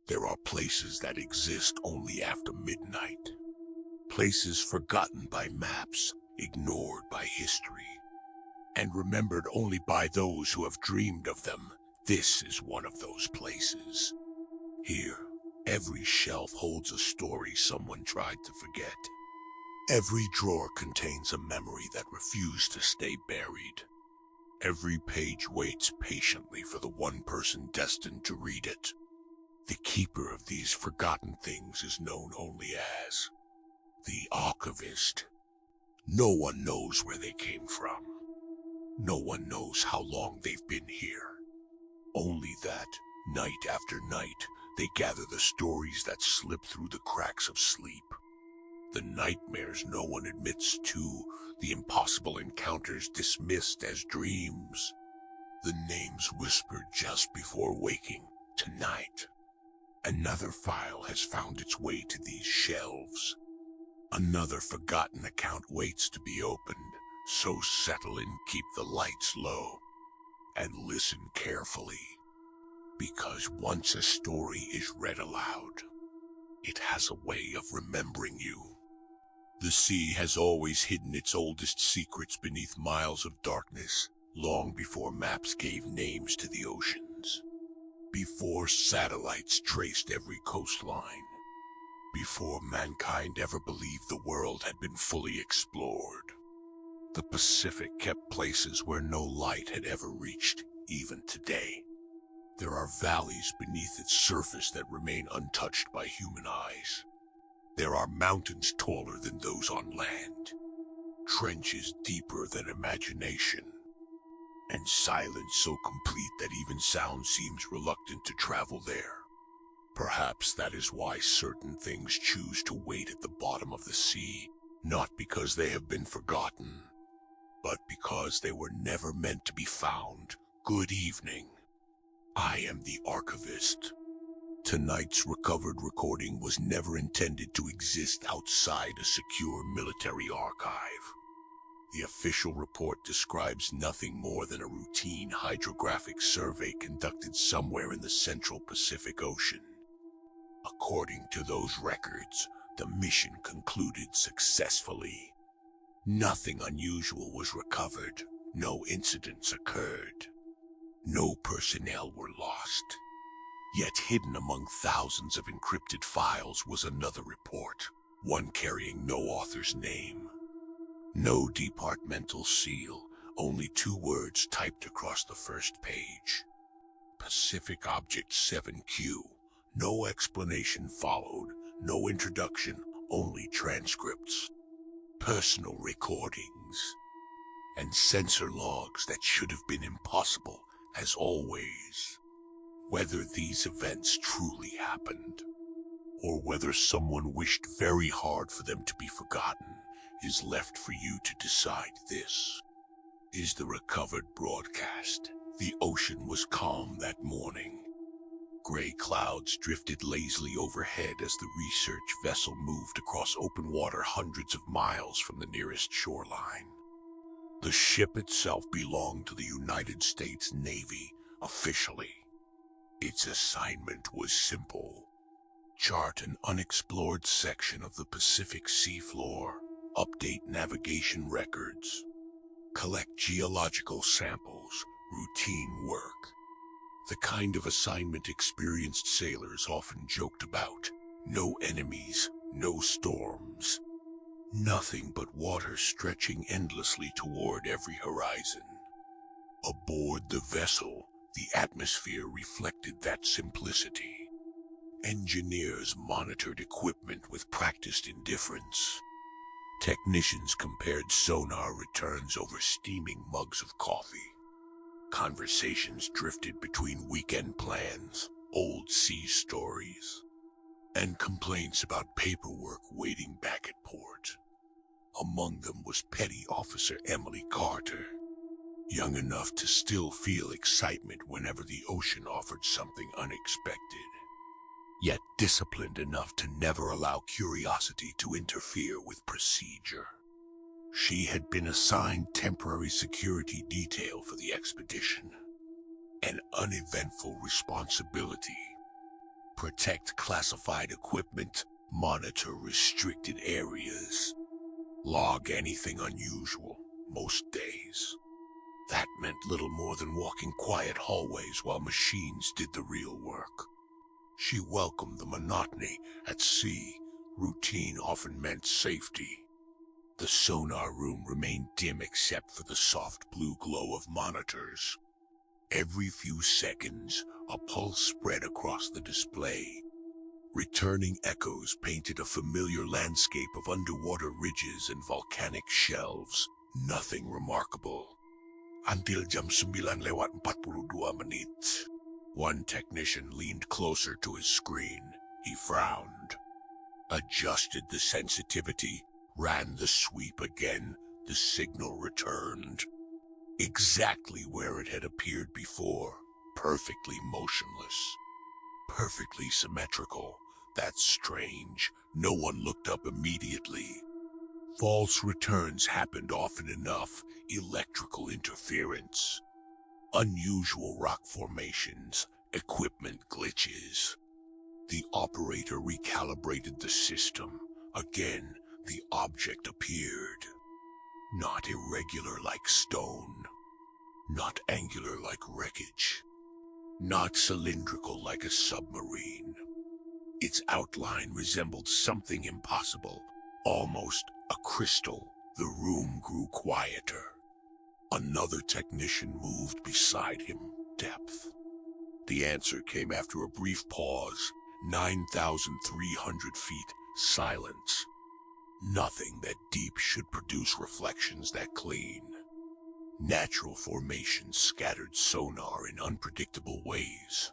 There are places that exist only after midnight. Places forgotten by maps, ignored by history, and remembered only by those who have dreamed of them. This is one of those places. Here, every shelf holds a story someone tried to forget. Every drawer contains a memory that refused to stay buried. Every page waits patiently for the one person destined to read it. The keeper of these forgotten things is known only as the Archivist. No one knows where they came from. No one knows how long they've been here. Only that, night after night, they gather the stories that slip through the cracks of sleep. The nightmares no one admits to, the impossible encounters dismissed as dreams. The names whispered just before waking. Tonight, another file has found its way to these shelves. Another forgotten account waits to be opened, so settle in, keep the lights low, and listen carefully. Because once a story is read aloud, it has a way of remembering you. The sea has always hidden its oldest secrets beneath miles of darkness, long before maps gave names to the oceans. Before satellites traced every coastline. Before mankind ever believed the world had been fully explored. The Pacific kept places where no light had ever reached, even today. There are valleys beneath its surface that remain untouched by human eyes. There are mountains taller than those on land, trenches deeper than imagination, and silence so complete that even sound seems reluctant to travel there. Perhaps that is why certain things choose to wait at the bottom of the sea, not because they have been forgotten, but because they were never meant to be found. Good evening. I am the Archivist. Tonight's recovered recording was never intended to exist outside a secure military archive. The official report describes nothing more than a routine hydrographic survey conducted somewhere in the central Pacific Ocean. According to those records, the mission concluded successfully. Nothing unusual was recovered, no incidents occurred, no personnel were lost. Yet hidden among thousands of encrypted files was another report, one carrying no author's name. No departmental seal, only 2 words typed across the first page. Pacific Object 7Q. No explanation followed, no introduction, only transcripts. Personal recordings. And sensor logs that should have been impossible, as always. Whether these events truly happened, or whether someone wished very hard for them to be forgotten, is left for you to decide. This is the recovered broadcast. The ocean was calm that morning. Gray clouds drifted lazily overhead as the research vessel moved across open water hundreds of miles from the nearest shoreline. The ship itself belonged to the United States Navy, officially. Its assignment was simple. Chart an unexplored section of the Pacific seafloor, update navigation records, collect geological samples, routine work. The kind of assignment experienced sailors often joked about. No enemies, no storms. Nothing but water stretching endlessly toward every horizon. Aboard the vessel, the atmosphere reflected that simplicity. Engineers monitored equipment with practiced indifference. Technicians compared sonar returns over steaming mugs of coffee. Conversations drifted between weekend plans, old sea stories, and complaints about paperwork waiting back at port. Among them was Petty Officer Emily Carter, young enough to still feel excitement whenever the ocean offered something unexpected, yet disciplined enough to never allow curiosity to interfere with procedure. She had been assigned temporary security detail for the expedition, an uneventful responsibility, Protect classified equipment, monitor restricted areas, log anything unusual most days. That meant little more than walking quiet hallways while machines did the real work. She welcomed the monotony. At sea, routine often meant safety. The sonar room remained dim except for the soft blue glow of monitors. Every few seconds, a pulse spread across the display. Returning echoes painted a familiar landscape of underwater ridges and volcanic shelves. Nothing remarkable. Until jam 9:42. One technician leaned closer to his screen. He frowned, adjusted the sensitivity, ran the sweep again. The signal returned. Exactly where it had appeared before. Perfectly motionless. Perfectly symmetrical. That's strange. No one looked up immediately. False returns happened often enough. Electrical interference. Unusual rock formations. Equipment glitches. The operator recalibrated the system. Again, the object appeared. Not irregular like stone. Not angular like wreckage. Not cylindrical like a submarine. Its outline resembled something impossible, almost a crystal. The room grew quieter. Another technician moved beside him. Depth. The answer came after a brief pause. 9,300 feet. Silence. Nothing that deep should produce reflections that clean. Natural formations scattered sonar in unpredictable ways.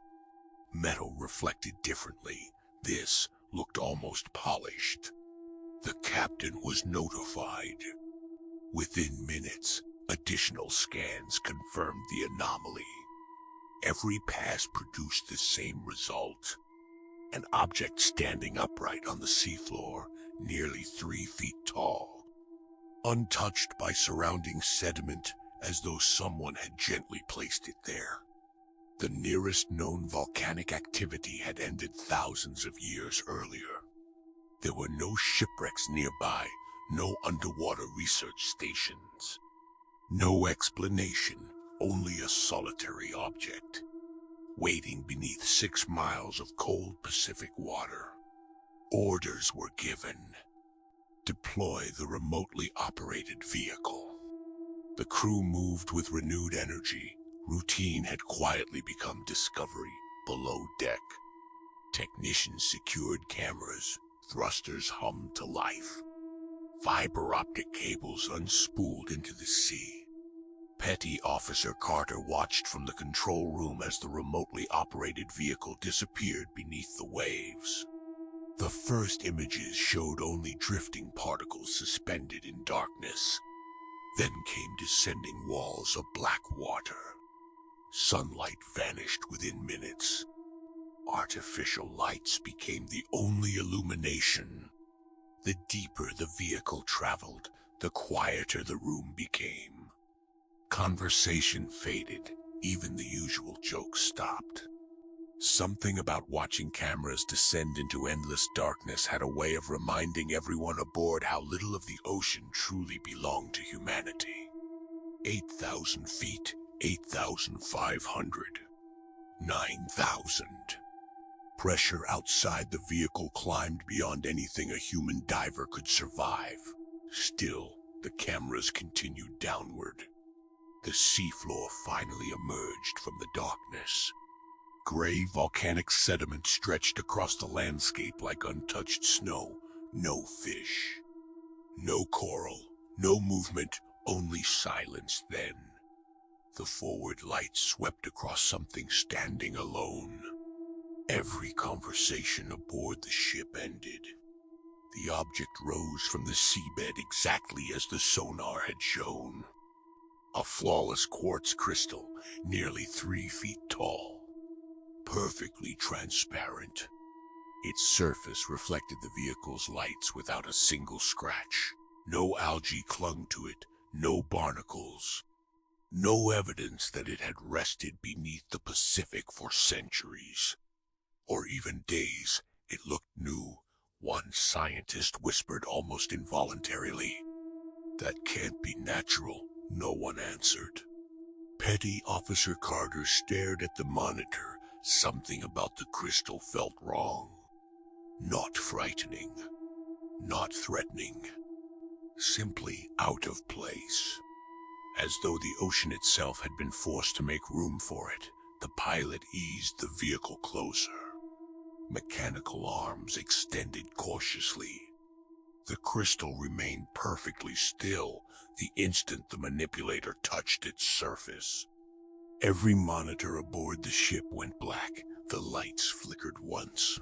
Metal reflected differently. This looked almost polished. The captain was notified. Within minutes, additional scans confirmed the anomaly. Every pass produced the same result. An object standing upright on the seafloor, nearly 3 feet tall. Untouched by surrounding sediment, as though someone had gently placed it there. The nearest known volcanic activity had ended thousands of years earlier. There were no shipwrecks nearby, no underwater research stations. No explanation, only a solitary object, waiting beneath 6 miles of cold Pacific water. Orders were given. Deploy the remotely operated vehicle. The crew moved with renewed energy. Routine had quietly become discovery below deck. Technicians secured cameras. Thrusters hummed to life. Fiber optic cables unspooled into the sea. Petty Officer Carter watched from the control room as the remotely operated vehicle disappeared beneath the waves. The first images showed only drifting particles suspended in darkness. Then came descending walls of black water. Sunlight vanished within minutes. Artificial lights became the only illumination. The deeper the vehicle traveled, the quieter the room became. Conversation faded. Even the usual jokes stopped. Something about watching cameras descend into endless darkness had a way of reminding everyone aboard how little of the ocean truly belonged to humanity. 8,000 feet, 8,500, 9,000. Pressure outside the vehicle climbed beyond anything a human diver could survive. Still, the cameras continued downward. The seafloor finally emerged from the darkness. Gray volcanic sediment stretched across the landscape like untouched snow. No fish. No coral. No movement. Only silence then. The forward light swept across something standing alone. Every conversation aboard the ship ended. The object rose from the seabed exactly as the sonar had shown. A flawless quartz crystal, nearly 3 feet tall. Perfectly transparent. Its surface reflected the vehicle's lights without a single scratch. No algae clung to it, no barnacles. No evidence that it had rested beneath the Pacific for centuries. or even days. It looked new. One scientist whispered almost involuntarily. "That can't be natural," no one answered. Petty Officer Carter stared at the monitor. Something about the crystal felt wrong. Not frightening, not threatening, simply out of place. As though the ocean itself had been forced to make room for it, the pilot eased the vehicle closer. Mechanical arms extended cautiously. The crystal remained perfectly still the instant the manipulator touched its surface. Every monitor aboard the ship went black. The lights flickered once,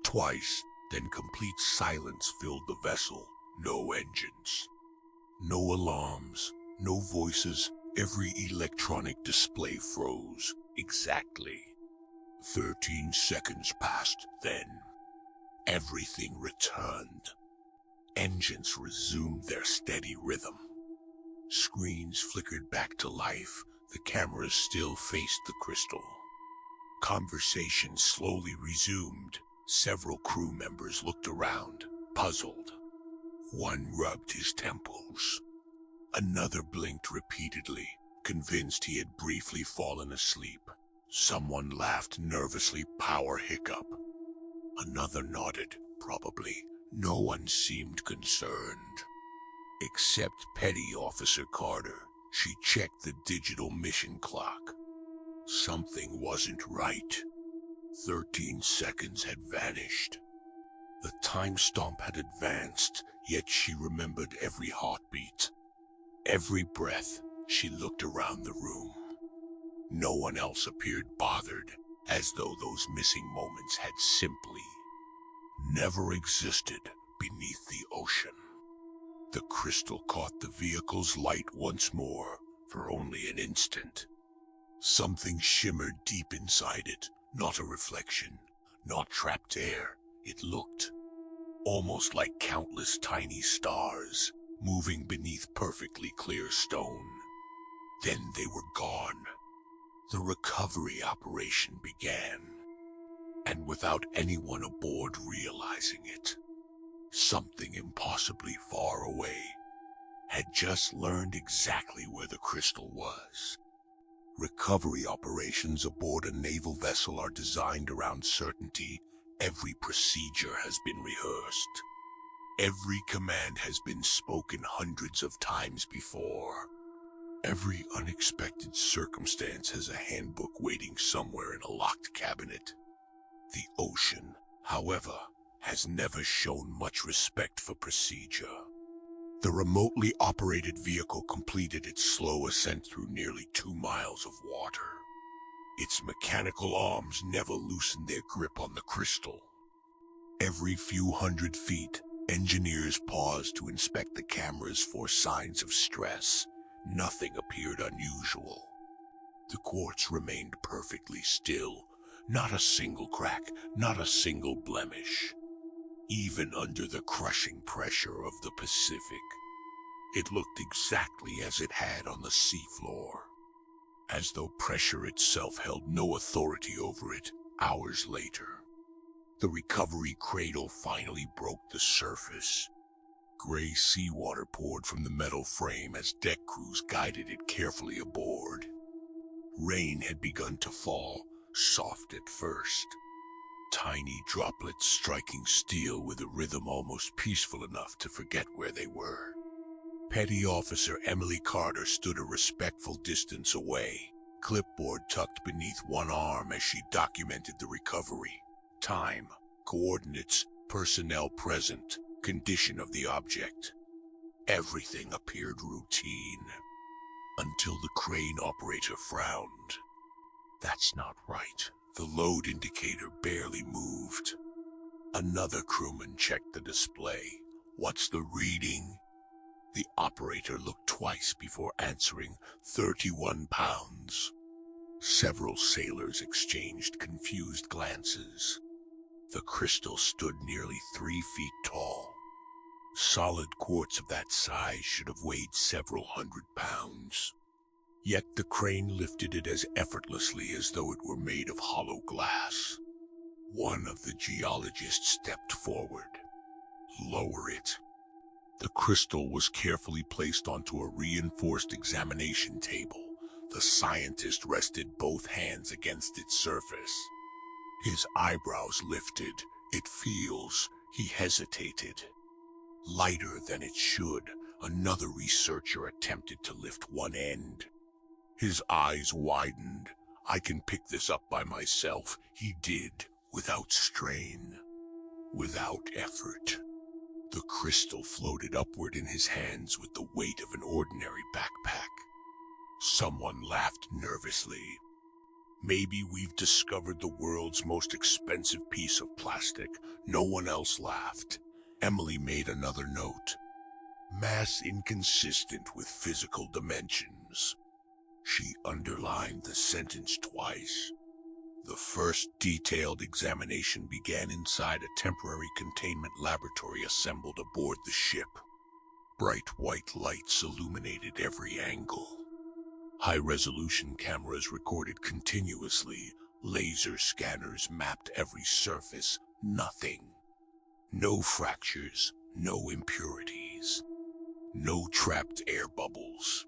twice, then complete silence filled the vessel. No engines, no alarms, no voices. Every electronic display froze. Exactly. 13 seconds passed, then everything returned. Engines resumed their steady rhythm. Screens flickered back to life. The cameras still faced the crystal. Conversation slowly resumed. Several crew members looked around, puzzled. One rubbed his temples. Another blinked repeatedly, convinced he had briefly fallen asleep. Someone laughed nervously, power hiccup. Another nodded, probably. No one seemed concerned. Except Petty Officer Carter. She checked the digital mission clock. Something wasn't right. 13 seconds had vanished. The time stamp had advanced, yet she remembered every heartbeat. Every breath. She looked around the room. No one else appeared bothered, as though those missing moments had simply never existed beneath the ocean. The crystal caught the vehicle's light once more, for only an instant. Something shimmered deep inside it, not a reflection, not trapped air. It looked almost like countless tiny stars, moving beneath perfectly clear stone. Then they were gone. The recovery operation began, and without anyone aboard realizing it, something impossibly far away had just learned exactly where the crystal was. Recovery operations aboard a naval vessel are designed around certainty. Every procedure has been rehearsed. Every command has been spoken hundreds of times before. Every unexpected circumstance has a handbook waiting somewhere in a locked cabinet. The ocean, however, has never shown much respect for procedure. The remotely operated vehicle completed its slow ascent through nearly 2 miles of water. Its mechanical arms never loosened their grip on the crystal. Every few hundred feet, engineers paused to inspect the cameras for signs of stress. Nothing appeared unusual. The quartz remained perfectly still. Not a single crack, not a single blemish. Even under the crushing pressure of the Pacific, it looked exactly as it had on the seafloor. As though pressure itself held no authority over it. Hours later, the recovery cradle finally broke the surface. Gray seawater poured from the metal frame as deck crews guided it carefully aboard. Rain had begun to fall, soft at first. Tiny droplets striking steel with a rhythm almost peaceful enough to forget where they were. Petty Officer Emily Carter stood a respectful distance away, clipboard tucked beneath one arm as she documented the recovery. Time, coordinates, personnel present, condition of the object. Everything appeared routine, until the crane operator frowned. That's not right. The load indicator barely moved. Another crewman checked the display. What's the reading? The operator looked twice before answering. 31 pounds. Several sailors exchanged confused glances. The crystal stood nearly 3 feet tall. Solid quartz of that size should have weighed several hundred pounds. Yet the crane lifted it as effortlessly as though it were made of hollow glass. One of the geologists stepped forward. Lower it. The crystal was carefully placed onto a reinforced examination table. The scientist rested both hands against its surface. His eyebrows lifted. It feels. He hesitated. Lighter than it should, another researcher attempted to lift one end. His eyes widened. I can pick this up by myself. He did, without strain, without effort. The crystal floated upward in his hands with the weight of an ordinary backpack. Someone laughed nervously. Maybe we've discovered the world's most expensive piece of plastic. No one else laughed. Emily made another note. Mass inconsistent with physical dimensions. She underlined the sentence twice. The first detailed examination began inside a temporary containment laboratory assembled aboard the ship. Bright white lights illuminated every angle. High-resolution cameras recorded continuously. Laser scanners mapped every surface. Nothing. No fractures, no impurities, no trapped air bubbles.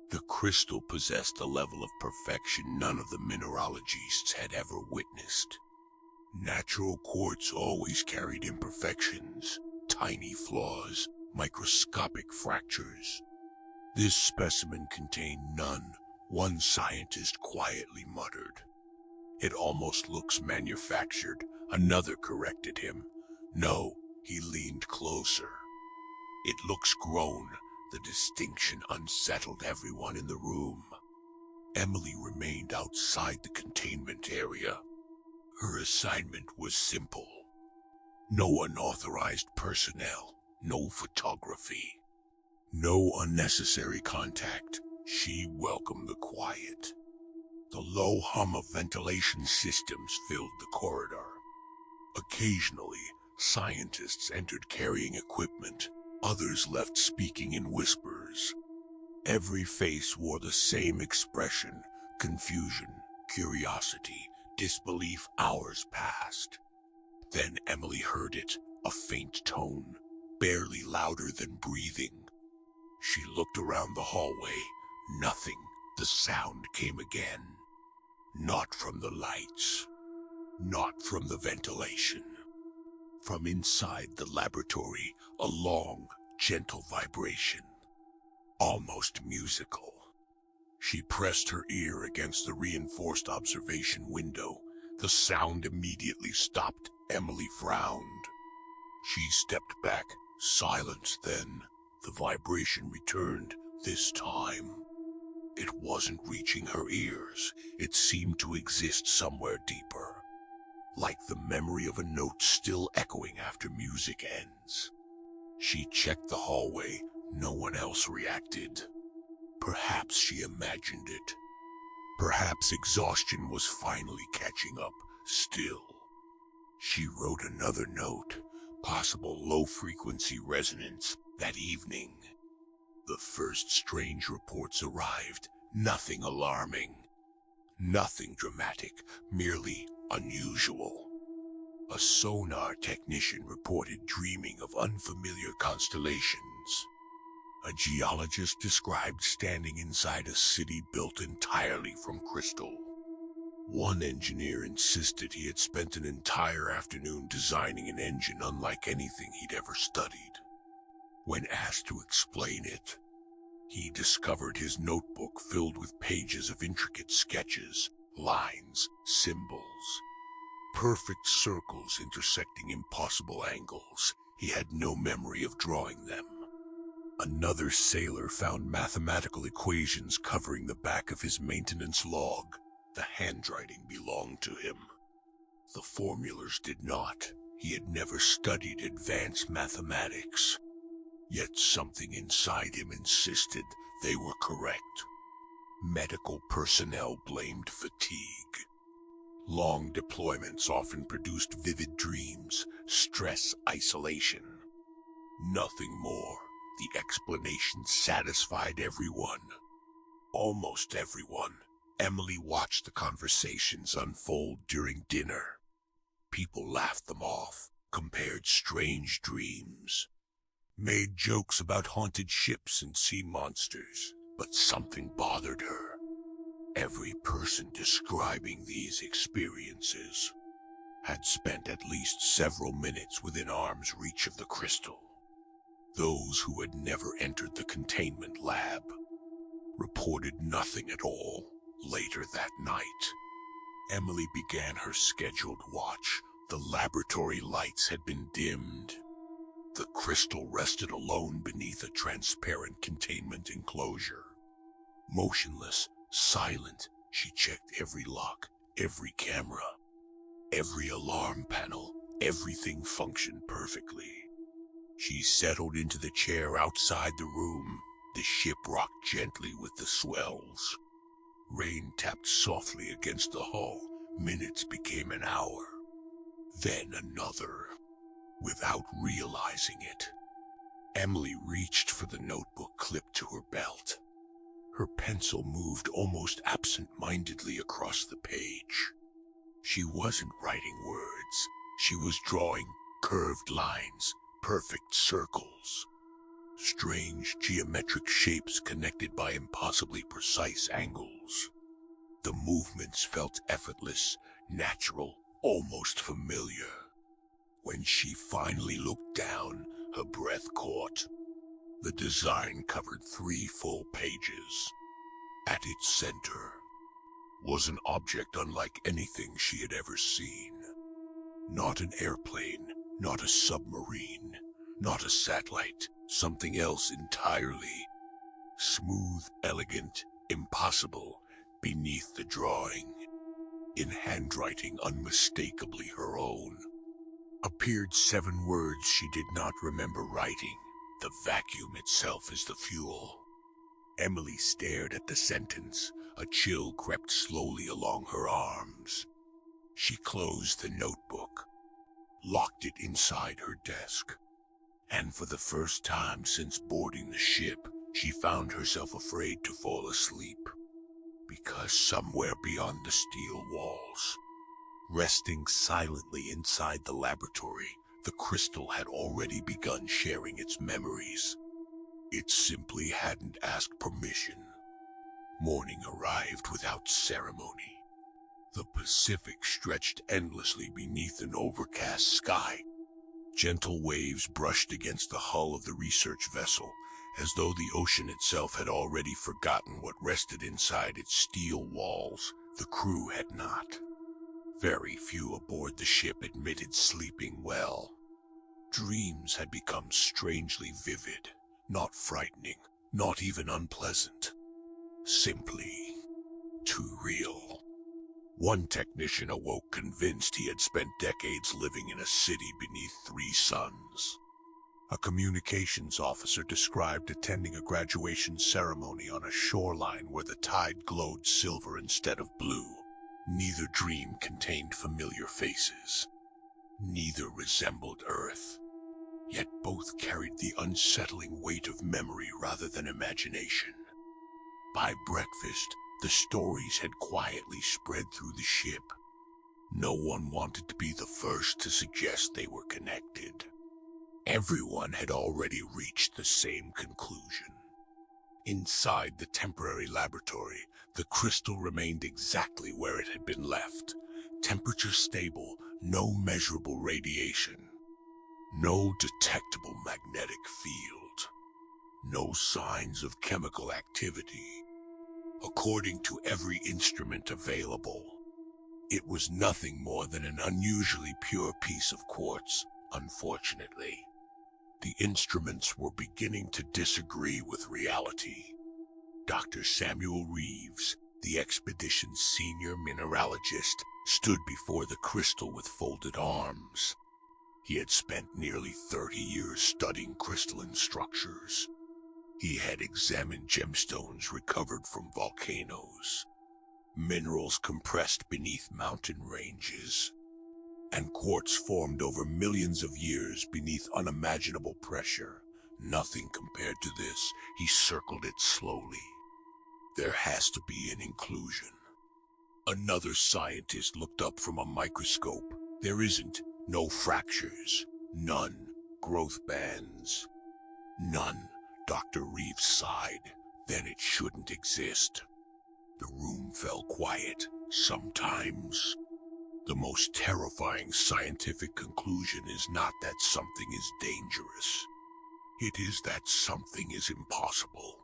The crystal possessed a level of perfection none of the mineralogists had ever witnessed. Natural quartz always carried imperfections, tiny flaws, microscopic fractures. This specimen contained none, one scientist quietly muttered. It almost looks manufactured, another corrected him. No, he leaned closer. It looks grown. The distinction unsettled everyone in the room. Emily remained outside the containment area. Her assignment was simple. No unauthorized personnel, no photography, no unnecessary contact. She welcomed the quiet. The low hum of ventilation systems filled the corridor. Occasionally, scientists entered carrying equipment. Others left speaking in whispers. Every face wore the same expression: confusion, curiosity, disbelief. Hours passed. Then Emily heard it, a faint tone, barely louder than breathing. She looked around the hallway. Nothing. The sound came again. Not from the lights. Not from the ventilation. From inside the laboratory, a long, gentle vibration. Almost musical. She pressed her ear against the reinforced observation window. The sound immediately stopped. Emily frowned. She stepped back, silence then. The vibration returned, this time. It wasn't reaching her ears. It seemed to exist somewhere deeper. Like the memory of a note still echoing after music ends. She checked the hallway. No one else reacted. Perhaps she imagined it. Perhaps exhaustion was finally catching up. Still, she wrote another note. Possible low-frequency resonance that evening. The first strange reports arrived. Nothing alarming. Nothing dramatic. Merely unusual. A sonar technician reported dreaming of unfamiliar constellations. A geologist described standing inside a city built entirely from crystal. One engineer insisted he had spent an entire afternoon designing an engine unlike anything he'd ever studied. When asked to explain it, he discovered his notebook filled with pages of intricate sketches, lines, symbols. Perfect circles intersecting impossible angles. He had no memory of drawing them. Another sailor found mathematical equations covering the back of his maintenance log. The handwriting belonged to him. The formulas did not. He had never studied advanced mathematics. Yet something inside him insisted they were correct. Medical personnel blamed fatigue. Long deployments often produced vivid dreams, stress, isolation. Nothing more. The explanation satisfied everyone. Almost everyone. Emily watched the conversations unfold during dinner. people laughed them off, compared strange dreams, made jokes about haunted ships and sea monsters, but something bothered her. Every person describing these experiences had spent at least several minutes within arm's reach of the crystal. Those who had never entered the containment lab reported nothing at all. Later that night, Emily began her scheduled watch. The laboratory lights had been dimmed. The crystal rested alone beneath a transparent containment enclosure. Motionless, silent, she checked every lock, every camera, every alarm panel. Everything functioned perfectly. She settled into the chair outside the room. The ship rocked gently with the swells. Rain tapped softly against the hull. Minutes became an hour, then another. Without realizing it, Emily reached for the notebook clipped to her belt. Her pencil moved almost absent-mindedly across the page. She wasn't writing words. She was drawing curved lines, perfect circles, strange geometric shapes connected by impossibly precise angles. The movements felt effortless, natural, almost familiar. When she finally looked down, her breath caught. The design covered 3 full pages. At its center was an object unlike anything she had ever seen. Not an airplane, not a submarine, not a satellite, something else entirely. Smooth, elegant, impossible, beneath the drawing, in handwriting unmistakably her own, appeared 7 words she did not remember writing. The vacuum itself is the fuel. Emily stared at the sentence. A chill crept slowly along her arms. She closed the notebook, locked it inside her desk, and for the first time since boarding the ship, she found herself afraid to fall asleep. Because somewhere beyond the steel walls, resting silently inside the laboratory, the crystal had already begun sharing its memories. It simply hadn't asked permission. Morning arrived without ceremony. The Pacific stretched endlessly beneath an overcast sky. Gentle waves brushed against the hull of the research vessel, as though the ocean itself had already forgotten what rested inside its steel walls. The crew had not. Very few aboard the ship admitted sleeping well. Dreams had become strangely vivid, not frightening, not even unpleasant. Simply too real. One technician awoke convinced he had spent decades living in a city beneath 3 suns. A communications officer described attending a graduation ceremony on a shoreline where the tide glowed silver instead of blue. Neither dream contained familiar faces. Neither resembled Earth. Yet both carried the unsettling weight of memory rather than imagination. By breakfast, the stories had quietly spread through the ship. No one wanted to be the first to suggest they were connected. Everyone had already reached the same conclusion. Inside the temporary laboratory, the crystal remained exactly where it had been left. Temperature stable, no measurable radiation. No detectable magnetic field. No signs of chemical activity. According to every instrument available, it was nothing more than an unusually pure piece of quartz. Unfortunately, the instruments were beginning to disagree with reality. Dr. Samuel Reeves, the expedition's senior mineralogist, stood before the crystal with folded arms. He had spent nearly 30 years studying crystalline structures. He had examined gemstones recovered from volcanoes, minerals compressed beneath mountain ranges, and quartz formed over millions of years beneath unimaginable pressure. Nothing compared to this. He circled it slowly. There has to be an inclusion. Another scientist looked up from a microscope. There isn't. No fractures. None. Growth bands. None. Dr. Reeves sighed. Then it shouldn't exist. The room fell quiet. Sometimes. The most terrifying scientific conclusion is not that something is dangerous. It is that something is impossible.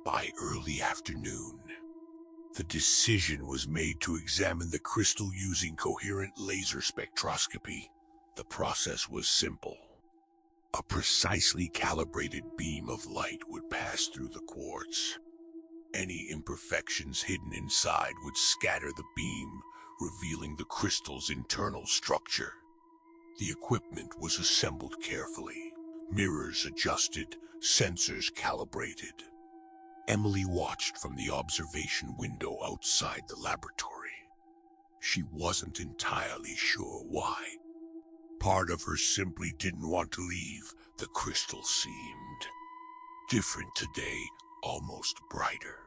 By early afternoon, the decision was made to examine the crystal using coherent laser spectroscopy. The process was simple. A precisely calibrated beam of light would pass through the quartz. Any imperfections hidden inside would scatter the beam, revealing the crystal's internal structure. The equipment was assembled carefully, mirrors adjusted, sensors calibrated. Emily watched from the observation window outside the laboratory. She wasn't entirely sure why. Part of her simply didn't want to leave. The crystal seemed different today, almost brighter.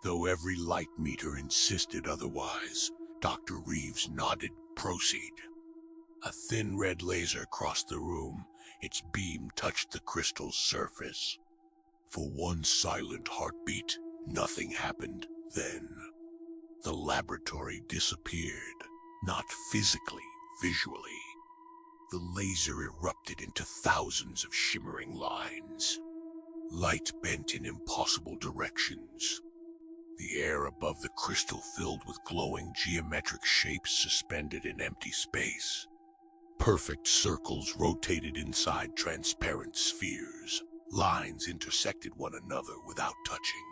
Though every light meter insisted otherwise, Dr. Reeves nodded. Proceed. A thin red laser crossed the room. Its beam touched the crystal's surface. For one silent heartbeat, nothing happened. Then, the laboratory disappeared. Not physically, visually. The laser erupted into thousands of shimmering lines. Light bent in impossible directions. The air above the crystal filled with glowing geometric shapes suspended in empty space. Perfect circles rotated inside transparent spheres. Lines intersected one another without touching.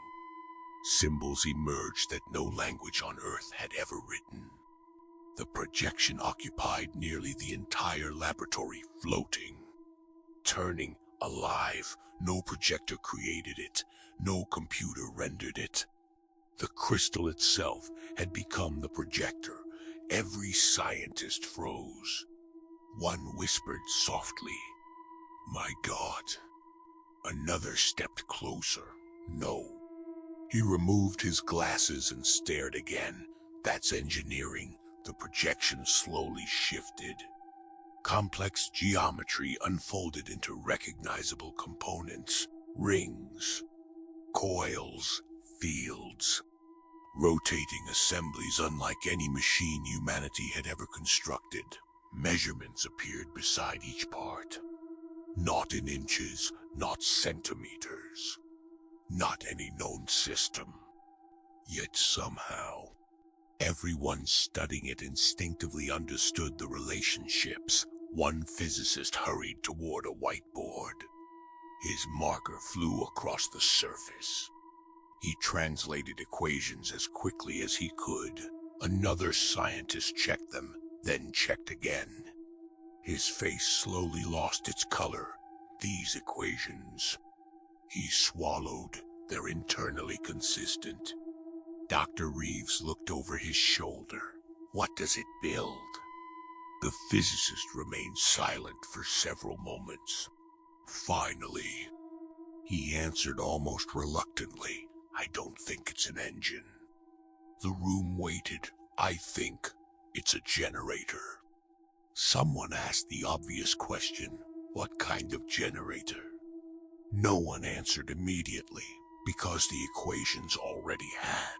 Symbols emerged that no language on Earth had ever written. The projection occupied nearly the entire laboratory, floating, turning, alive. No projector created it, no computer rendered it. The crystal itself had become the projector. Every scientist froze. One whispered softly, "My God." Another stepped closer. No. He removed his glasses and stared again. That's engineering. The projection slowly shifted. Complex geometry unfolded into recognizable components. Rings, coils, fields. Rotating assemblies unlike any machine humanity had ever constructed. Measurements appeared beside each part. Not in inches, not centimeters. Not any known system. Yet somehow, everyone studying it instinctively understood the relationships. One physicist hurried toward a whiteboard. His marker flew across the surface. He translated equations as quickly as he could. Another scientist checked them, then checked again. His face slowly lost its color. These equations. He swallowed. They're internally consistent. Dr. Reeves looked over his shoulder. What does it build? The physicist remained silent for several moments. Finally, he answered almost reluctantly, "I don't think it's an engine." The room waited. "I think it's a generator." Someone asked the obvious question, "What kind of generator?" No one answered immediately, because the equations already had.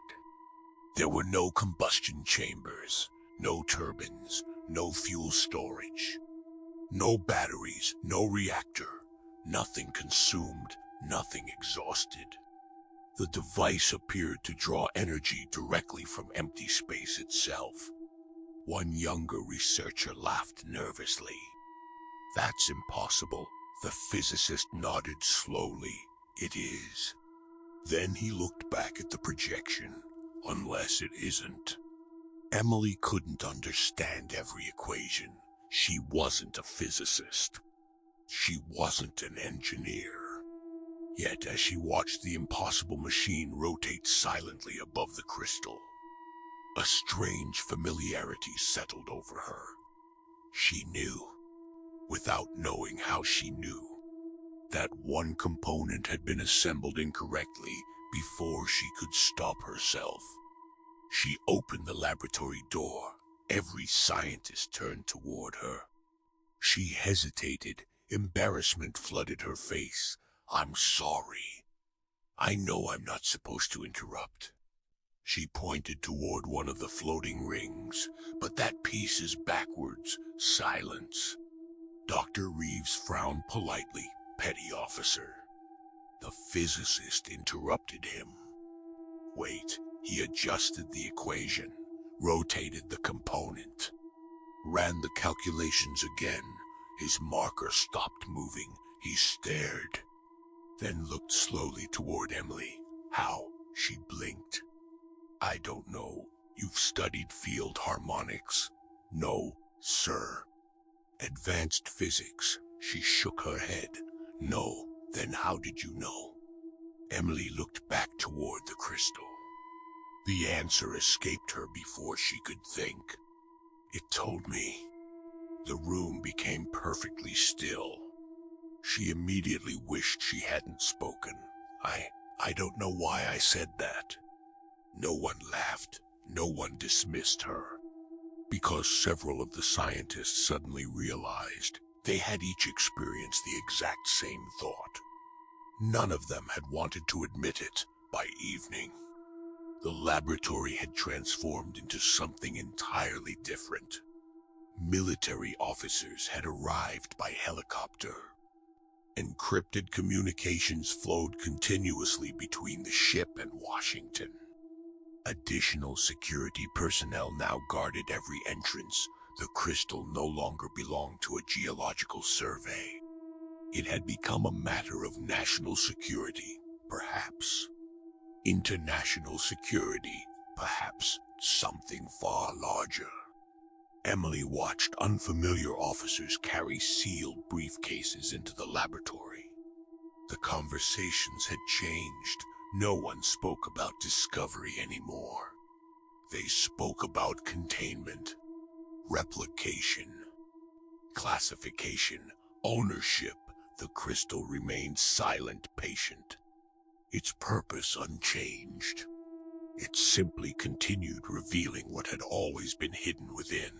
There were no combustion chambers, no turbines, no fuel storage, no batteries, no reactor, nothing consumed, nothing exhausted. The device appeared to draw energy directly from empty space itself. One younger researcher laughed nervously. "That's impossible." The physicist nodded slowly. "It is." Then he looked back at the projection. "Unless it isn't." Emily couldn't understand every equation. She wasn't a physicist. She wasn't an engineer. Yet as she watched the impossible machine rotate silently above the crystal, a strange familiarity settled over her. She knew, without knowing how she knew, that one component had been assembled incorrectly before she could stop herself. She opened the laboratory door. Every scientist turned toward her. She hesitated. Embarrassment flooded her face. "I'm sorry. I know I'm not supposed to interrupt." She pointed toward one of the floating rings. "But that piece is backwards. Silence." Dr. Reeves frowned politely. "Petty officer." The physicist interrupted him. "Wait." He adjusted the equation, rotated the component, ran the calculations again. His marker stopped moving. He stared, then looked slowly toward Emily. "How?" She blinked. "I don't know. You've studied field harmonics?" "No, sir." "Advanced physics?" She shook her head. "No." "Then how did you know?" Emily looked back toward the crystal. The answer escaped her before she could think. "It told me." The room became perfectly still. She immediately wished she hadn't spoken. I don't know why I said that." No one laughed. No one dismissed her. Because several of the scientists suddenly realized they had each experienced the exact same thought. None of them had wanted to admit it by evening. The laboratory had transformed into something entirely different. Military officers had arrived by helicopter. Encrypted communications flowed continuously between the ship and Washington. Additional security personnel now guarded every entrance. The crystal no longer belonged to a geological survey. It had become a matter of national security, perhaps. International security, perhaps something far larger. Emily watched unfamiliar officers carry sealed briefcases into the laboratory. The conversations had changed. No one spoke about discovery anymore. They spoke about containment, replication, classification, ownership. The crystal remained silent, patient, its purpose unchanged. It simply continued revealing what had always been hidden within.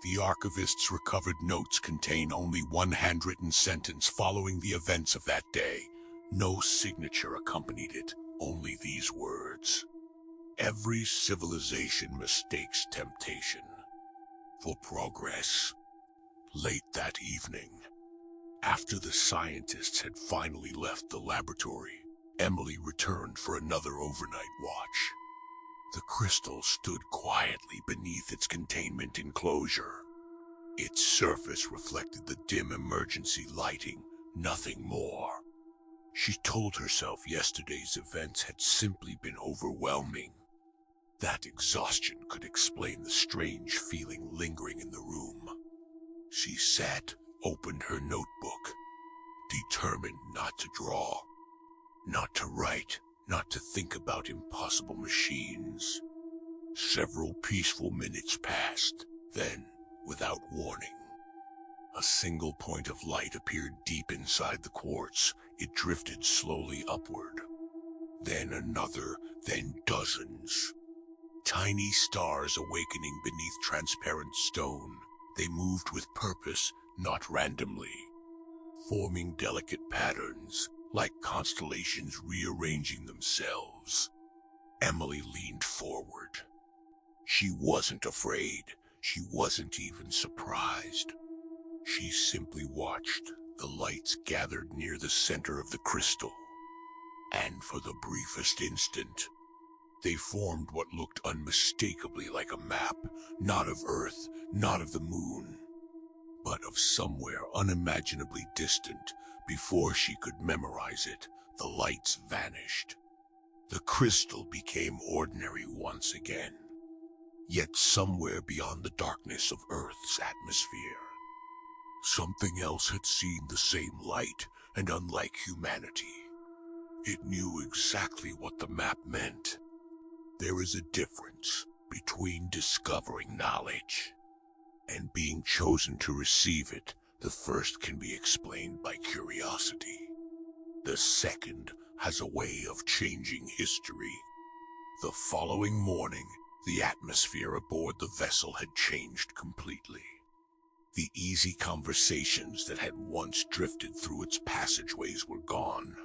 The archivist's recovered notes contain only one handwritten sentence following the events of that day. No signature accompanied it, only these words: "Every civilization mistakes temptation for progress." Late that evening, after the scientists had finally left the laboratory, Emily returned for another overnight watch. The crystal stood quietly beneath its containment enclosure. Its surface reflected the dim emergency lighting, nothing more. She told herself yesterday's events had simply been overwhelming. That exhaustion could explain the strange feeling lingering in the room. She sat, opened her notebook, determined not to draw, not to write, not to think about impossible machines. Several peaceful minutes passed. Then, without warning, a single point of light appeared deep inside the quartz. It drifted slowly upward. Then another, then dozens. Tiny stars awakening beneath transparent stone. They moved with purpose, not randomly, forming delicate patterns, like constellations rearranging themselves. Emily leaned forward. She wasn't afraid. She wasn't even surprised. She simply watched. The lights gathered near the center of the crystal, and for the briefest instant, they formed what looked unmistakably like a map, not of Earth, not of the moon, but of somewhere unimaginably distant. Before she could memorize it, the lights vanished. The crystal became ordinary once again. Yet somewhere beyond the darkness of Earth's atmosphere, something else had seen the same light, and unlike humanity, it knew exactly what the map meant. There is a difference between discovering knowledge and being chosen to receive it. The first can be explained by curiosity. The second has a way of changing history. The following morning, The atmosphere aboard the vessel had changed completely. The easy conversations that had once drifted through its passageways were gone.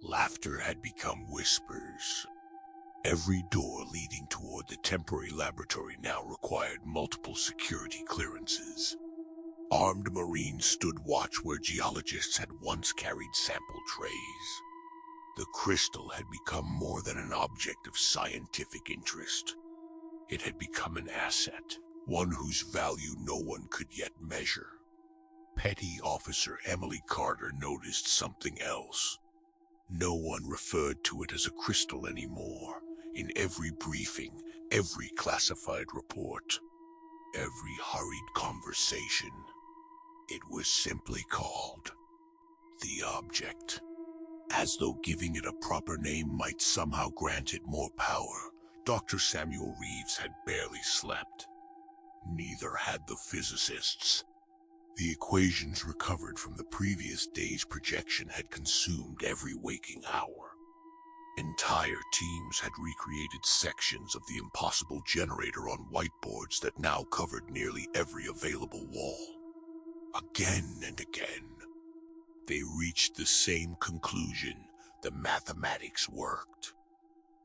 Laughter had become whispers. Every door leading toward the temporary laboratory now required multiple security clearances. Armed Marines stood watch where geologists had once carried sample trays. The crystal had become more than an object of scientific interest. It had become an asset, one whose value no one could yet measure. Petty Officer Emily Carter noticed something else. No one referred to it as a crystal anymore. In every briefing, every classified report, every hurried conversation, it was simply called the object. As though giving it a proper name might somehow grant it more power, Dr. Samuel Reeves had barely slept. Neither had the physicists. The equations recovered from the previous day's projection had consumed every waking hour. Entire teams had recreated sections of the impossible generator on whiteboards that now covered nearly every available wall. Again and again, they reached the same conclusion: the mathematics worked.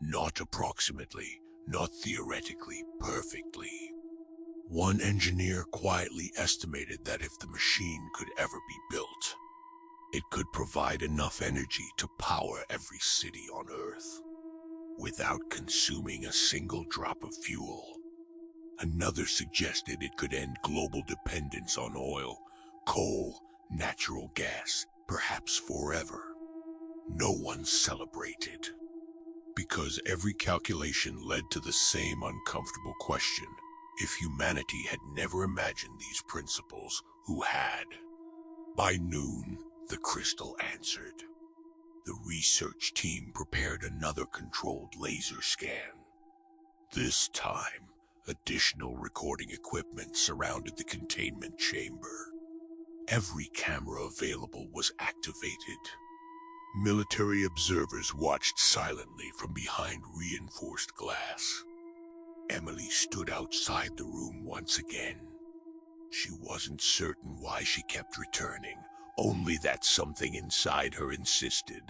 Not approximately, not theoretically, perfectly. One engineer quietly estimated that if the machine could ever be built, it could provide enough energy to power every city on Earth, without consuming a single drop of fuel. Another suggested it could end global dependence on oil, coal, natural gas, perhaps forever. No one celebrated, because every calculation led to the same uncomfortable question: if humanity had never imagined these principles, who had? By noon, the crystal answered. The research team prepared another controlled laser scan. This time, additional recording equipment surrounded the containment chamber. Every camera available was activated. Military observers watched silently from behind reinforced glass. Emily stood outside the room once again. She wasn't certain why she kept returning, only that something inside her insisted.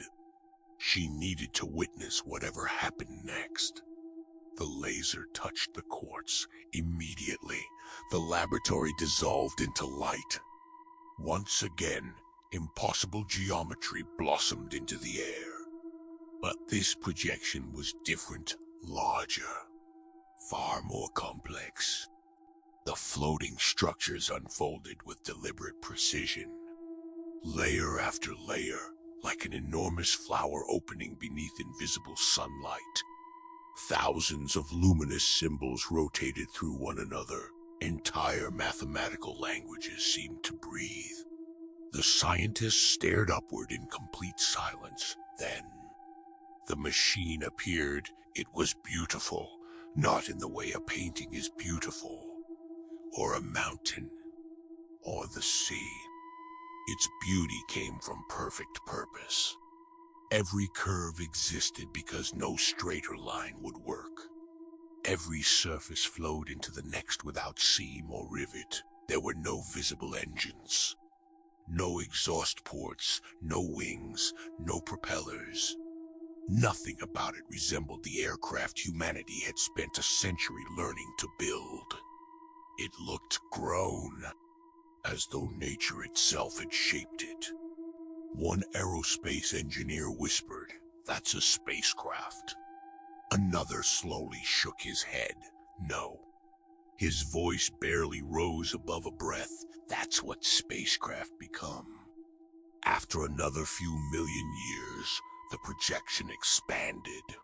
She needed to witness whatever happened next. The laser touched the quartz. Immediately, the laboratory dissolved into light. Once again, impossible geometry blossomed into the air. But this projection was different, larger, far more complex. The floating structures unfolded with deliberate precision. Layer after layer, like an enormous flower opening beneath invisible sunlight. Thousands of luminous symbols rotated through one another. Entire mathematical languages seemed to breathe. The scientists stared upward in complete silence. Then, the machine appeared. It was beautiful, not in the way a painting is beautiful, or a mountain, or the sea. Its beauty came from perfect purpose. Every curve existed because no straighter line would work. Every surface flowed into the next without seam or rivet. There were no visible engines. No exhaust ports, no wings, no propellers. Nothing about it resembled the aircraft humanity had spent a century learning to build. It looked grown, as though nature itself had shaped it. One aerospace engineer whispered, "That's a spacecraft." Another slowly shook his head. No. His voice barely rose above a breath. "That's what spacecraft become." After another few million years, the projection expanded.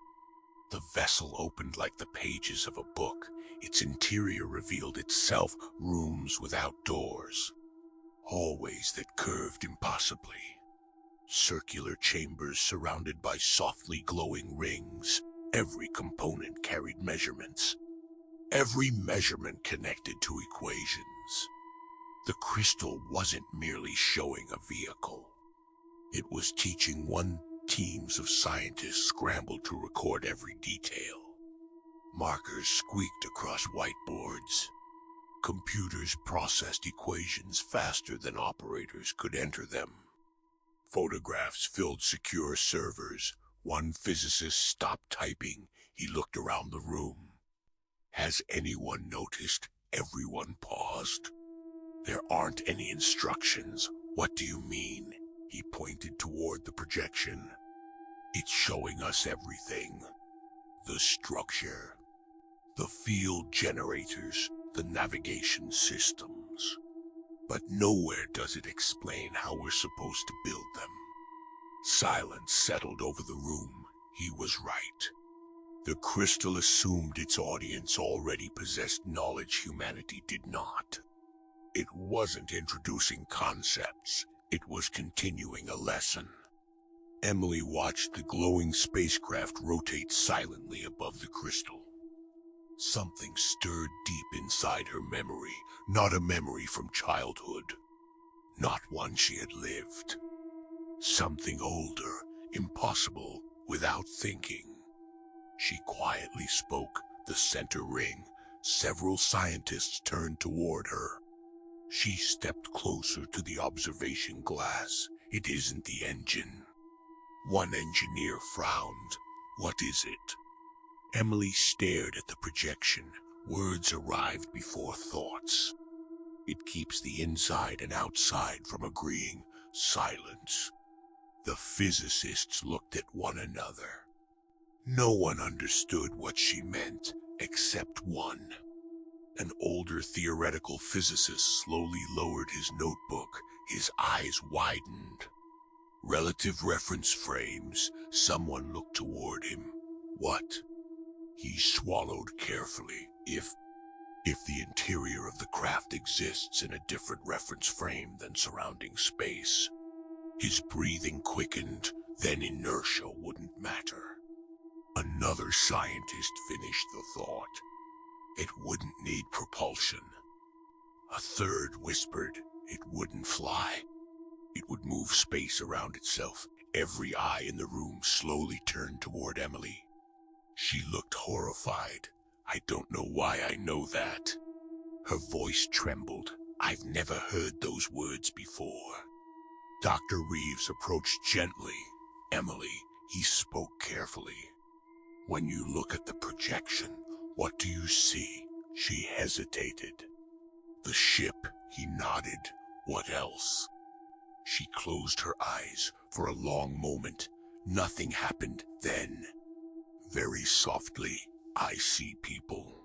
The vessel opened like the pages of a book. Its interior revealed itself, rooms without doors. Hallways that curved impossibly. Circular chambers surrounded by softly glowing rings. Every component carried measurements. Every measurement connected to equations. The crystal wasn't merely showing a vehicle. It was teaching one. Teams of scientists scrambled to record every detail. Markers squeaked across whiteboards. Computers processed equations faster than operators could enter them. Photographs filled secure servers. One physicist stopped typing. He looked around the room. Has anyone noticed? Everyone paused. There aren't any instructions. What do you mean? He pointed toward the projection. It's showing us everything. The structure, the field generators, the navigation systems. But nowhere does it explain how we're supposed to build them. Silence settled over the room. He was right. The crystal assumed its audience already possessed knowledge humanity did not. It wasn't introducing concepts. It was continuing a lesson. Emily watched the glowing spacecraft rotate silently above the crystal. Something stirred deep inside her memory, not a memory from childhood, not one she had lived. Something older, impossible, without thinking. She quietly spoke, the center ring. Several scientists turned toward her. She stepped closer to the observation glass. It isn't the engine. One engineer frowned. What is it? Emily stared at the projection. Words arrived before thoughts. It keeps the inside and outside from agreeing. Silence. The physicists looked at one another. No one understood what she meant, except one. An older theoretical physicist slowly lowered his notebook. His eyes widened. Relative reference frames. Someone looked toward him. What? He swallowed carefully. If the interior of the craft exists in a different reference frame than surrounding space, his breathing quickened, then inertia wouldn't matter. Another scientist finished the thought. It wouldn't need propulsion. A third whispered it wouldn't fly. It would move space around itself. Every eye in the room slowly turned toward Emily. She looked horrified. I don't know why I know that. Her voice trembled. I've never heard those words before. Dr. Reeves approached gently. Emily, he spoke carefully. When you look at the projection, what do you see? She hesitated. The ship, he nodded. What else? She closed her eyes for a long moment. Nothing happened then. Very softly, I see people.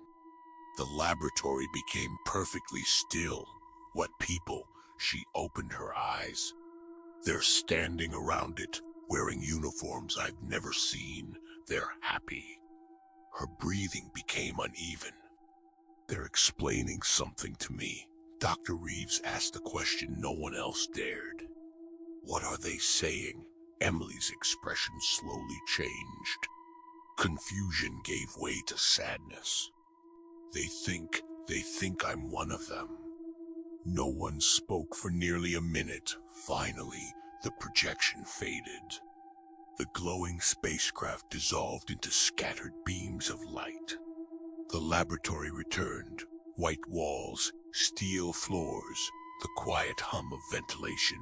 The laboratory became perfectly still. What people? She opened her eyes. They're standing around it, wearing uniforms I've never seen. They're happy. Her breathing became uneven. They're explaining something to me. Dr. Reeves asked a question no one else dared. What are they saying? Emily's expression slowly changed. Confusion gave way to sadness. They think I'm one of them. No one spoke for nearly a minute. Finally, the projection faded. The glowing spacecraft dissolved into scattered beams of light. The laboratory returned. White walls, steel floors, the quiet hum of ventilation.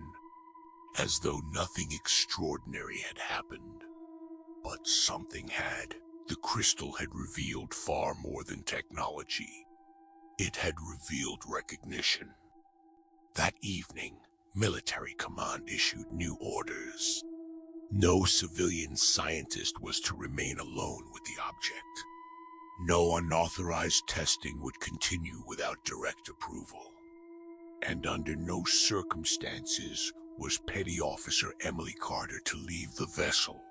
As though nothing extraordinary had happened. But something had. The crystal had revealed far more than technology. It had revealed recognition. That evening, military command issued new orders. No civilian scientist was to remain alone with the object. No unauthorized testing would continue without direct approval. And under no circumstances was Petty Officer Emily Carter to leave the vessel.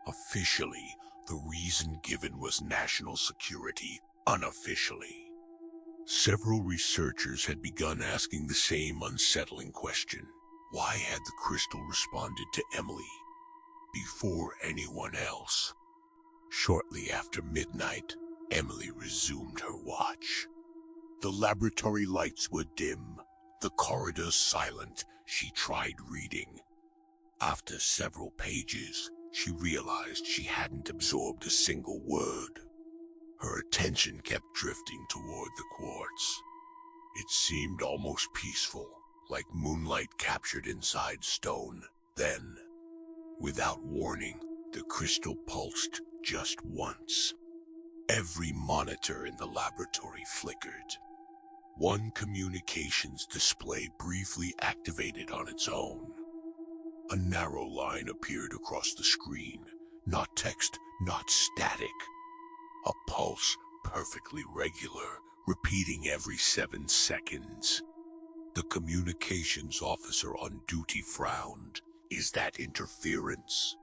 Officially, the reason given was national security. Unofficially, several researchers had begun asking the same unsettling question. Why had the crystal responded to Emily before anyone else? Shortly after midnight, Emily resumed her watch. The laboratory lights were dim, the corridors silent. She tried reading. After several pages, she realized she hadn't absorbed a single word. Her attention kept drifting toward the quartz. It seemed almost peaceful, like moonlight captured inside stone. Then, without warning, the crystal pulsed just once. Every monitor in the laboratory flickered. One communications display briefly activated on its own. A narrow line appeared across the screen, not text, not static. A pulse perfectly regular, repeating every 7 seconds. The communications officer on duty frowned. Is that interference?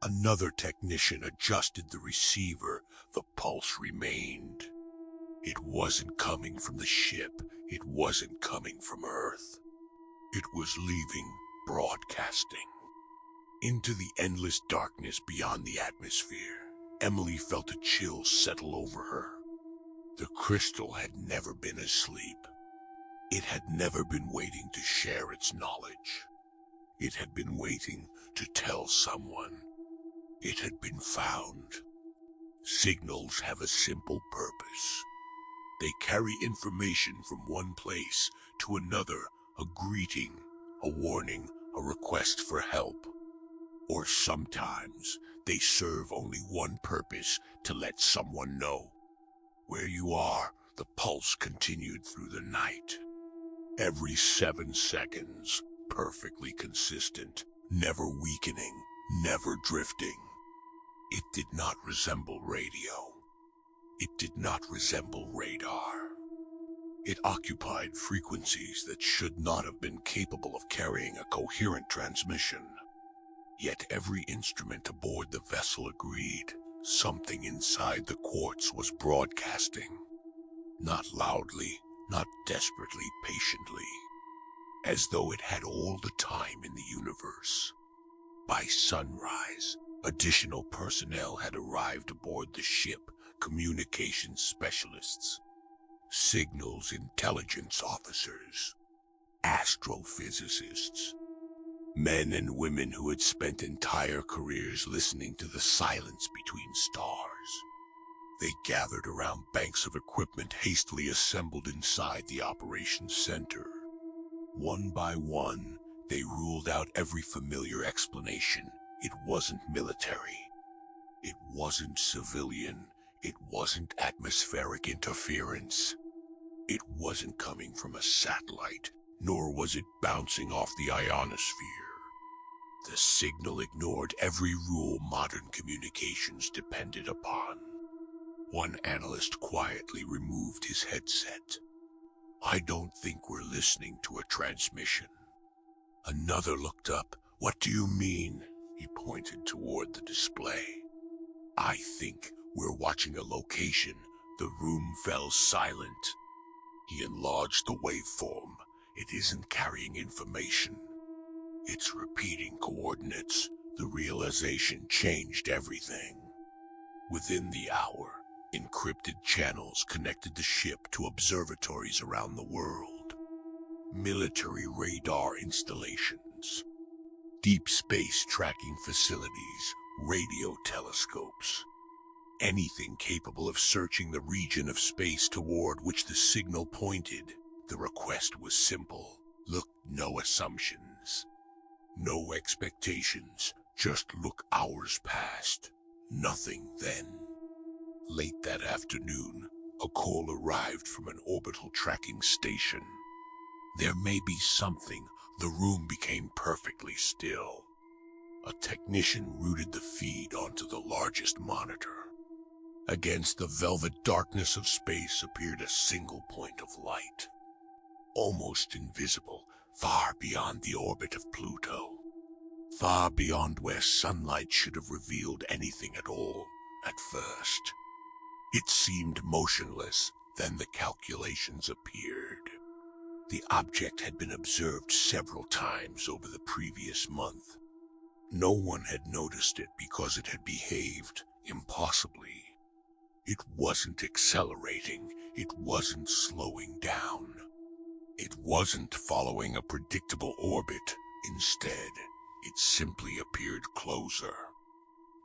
Another technician adjusted the receiver. The pulse remained. It wasn't coming from the ship. It wasn't coming from Earth. It was leaving, broadcasting. Into the endless darkness beyond the atmosphere, Emily felt a chill settle over her. The crystal had never been asleep. It had never been waiting to share its knowledge. It had been waiting to tell someone. It had been found. Signals have a simple purpose. They carry information from one place to another, a greeting, a warning, a request for help. Or sometimes they serve only one purpose, to let someone know. Where you are, the pulse continued through the night. Every 7 seconds, perfectly consistent, never weakening, never drifting. It did not resemble radio. It did not resemble radar. It occupied frequencies that should not have been capable of carrying a coherent transmission. Yet every instrument aboard the vessel agreed. Something inside the quartz was broadcasting. Not loudly, not desperately, patiently. As though it had all the time in the universe. By sunrise, additional personnel had arrived aboard the ship, communications specialists, signals intelligence officers, astrophysicists, men and women who had spent entire careers listening to the silence between stars. They gathered around banks of equipment hastily assembled inside the operations center. One by one, they ruled out every familiar explanation. It wasn't military. It wasn't civilian. It wasn't atmospheric interference. It wasn't coming from a satellite, nor was it bouncing off the ionosphere. The signal ignored every rule modern communications depended upon. One analyst quietly removed his headset. I don't think we're listening to a transmission. Another looked up. What do you mean? He pointed toward the display. I think we're watching a location. The room fell silent. He enlarged the waveform. It isn't carrying information. It's repeating coordinates. The realization changed everything. Within the hour, encrypted channels connected the ship to observatories around the world. Military radar installations, deep space tracking facilities, radio telescopes. Anything capable of searching the region of space toward which the signal pointed. The request was simple. Look, no assumptions. No expectations. Just look hours past. Nothing then. Late that afternoon, a call arrived from an orbital tracking station. There may be something. The room became perfectly still. A technician routed the feed onto the largest monitor. Against the velvet darkness of space appeared a single point of light. Almost invisible, far beyond the orbit of Pluto. Far beyond where sunlight should have revealed anything at all, at first. It seemed motionless, then the calculations appeared. The object had been observed several times over the previous month. No one had noticed it because it had behaved impossibly. It wasn't accelerating, it wasn't slowing down. It wasn't following a predictable orbit. Instead, it simply appeared closer.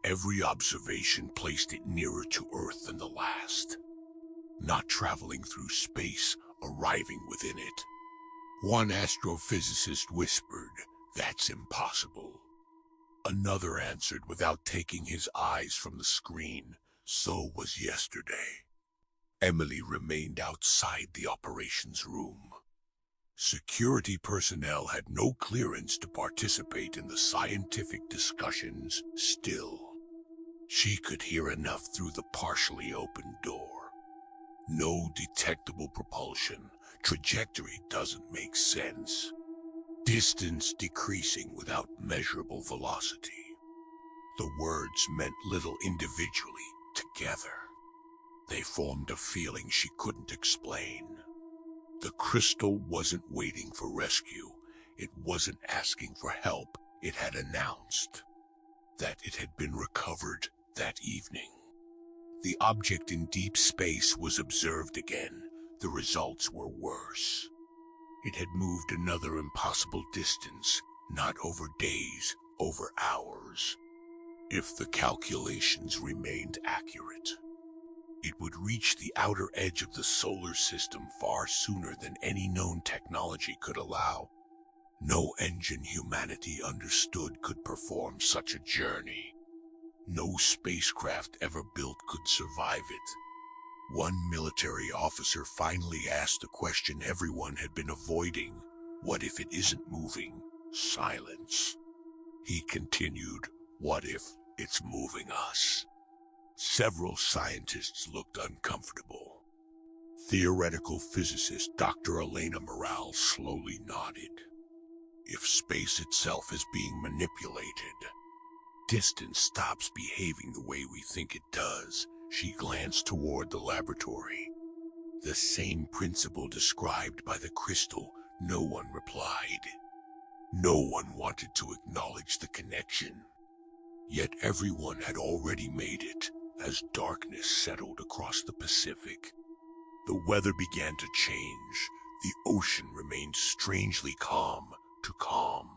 Every observation placed it nearer to Earth than the last. Not traveling through space, arriving within it. One astrophysicist whispered, "That's impossible." Another answered without taking his eyes from the screen, "So was yesterday." Emily remained outside the operations room. Security personnel had no clearance to participate in the scientific discussions still. She could hear enough through the partially opened door. No detectable propulsion. Trajectory doesn't make sense. Distance decreasing without measurable velocity. The words meant little individually, together. They formed a feeling she couldn't explain. The crystal wasn't waiting for rescue. It wasn't asking for help. It had announced that it had been recovered that evening. The object in deep space was observed again. The results were worse. It had moved another impossible distance, not over days, over hours. If the calculations remained accurate, it would reach the outer edge of the solar system far sooner than any known technology could allow. No engine humanity understood could perform such a journey. No spacecraft ever built could survive it. One military officer finally asked the question everyone had been avoiding. What if it isn't moving? Silence. He continued, what if it's moving us? Several scientists looked uncomfortable. Theoretical physicist Dr. Elena Morale slowly nodded. If space itself is being manipulated, distance stops behaving the way we think it does. She glanced toward the laboratory. The same principle described by the crystal. No one replied. No one wanted to acknowledge the connection. Yet everyone had already made it. As darkness settled across the Pacific, the weather began to change. The ocean remained strangely calm to calm.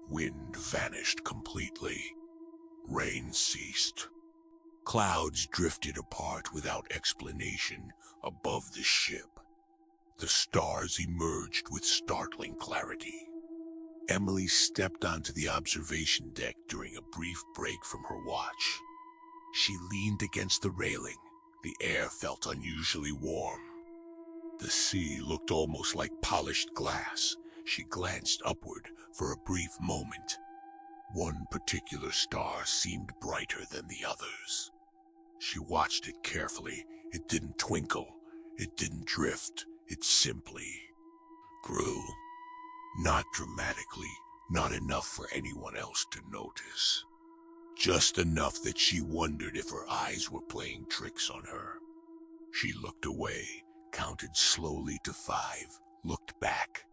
Wind vanished completely. Rain ceased. Clouds drifted apart without explanation above the ship. The stars emerged with startling clarity. Emily stepped onto the observation deck during a brief break from her watch. She leaned against the railing. The air felt unusually warm. The sea looked almost like polished glass. She glanced upward for a brief moment. One particular star seemed brighter than the others. She watched it carefully. It didn't twinkle. It didn't drift. It simply grew. Not dramatically, not enough for anyone else to notice. Just enough that she wondered if her eyes were playing tricks on her. She looked away, counted slowly to 5, looked back.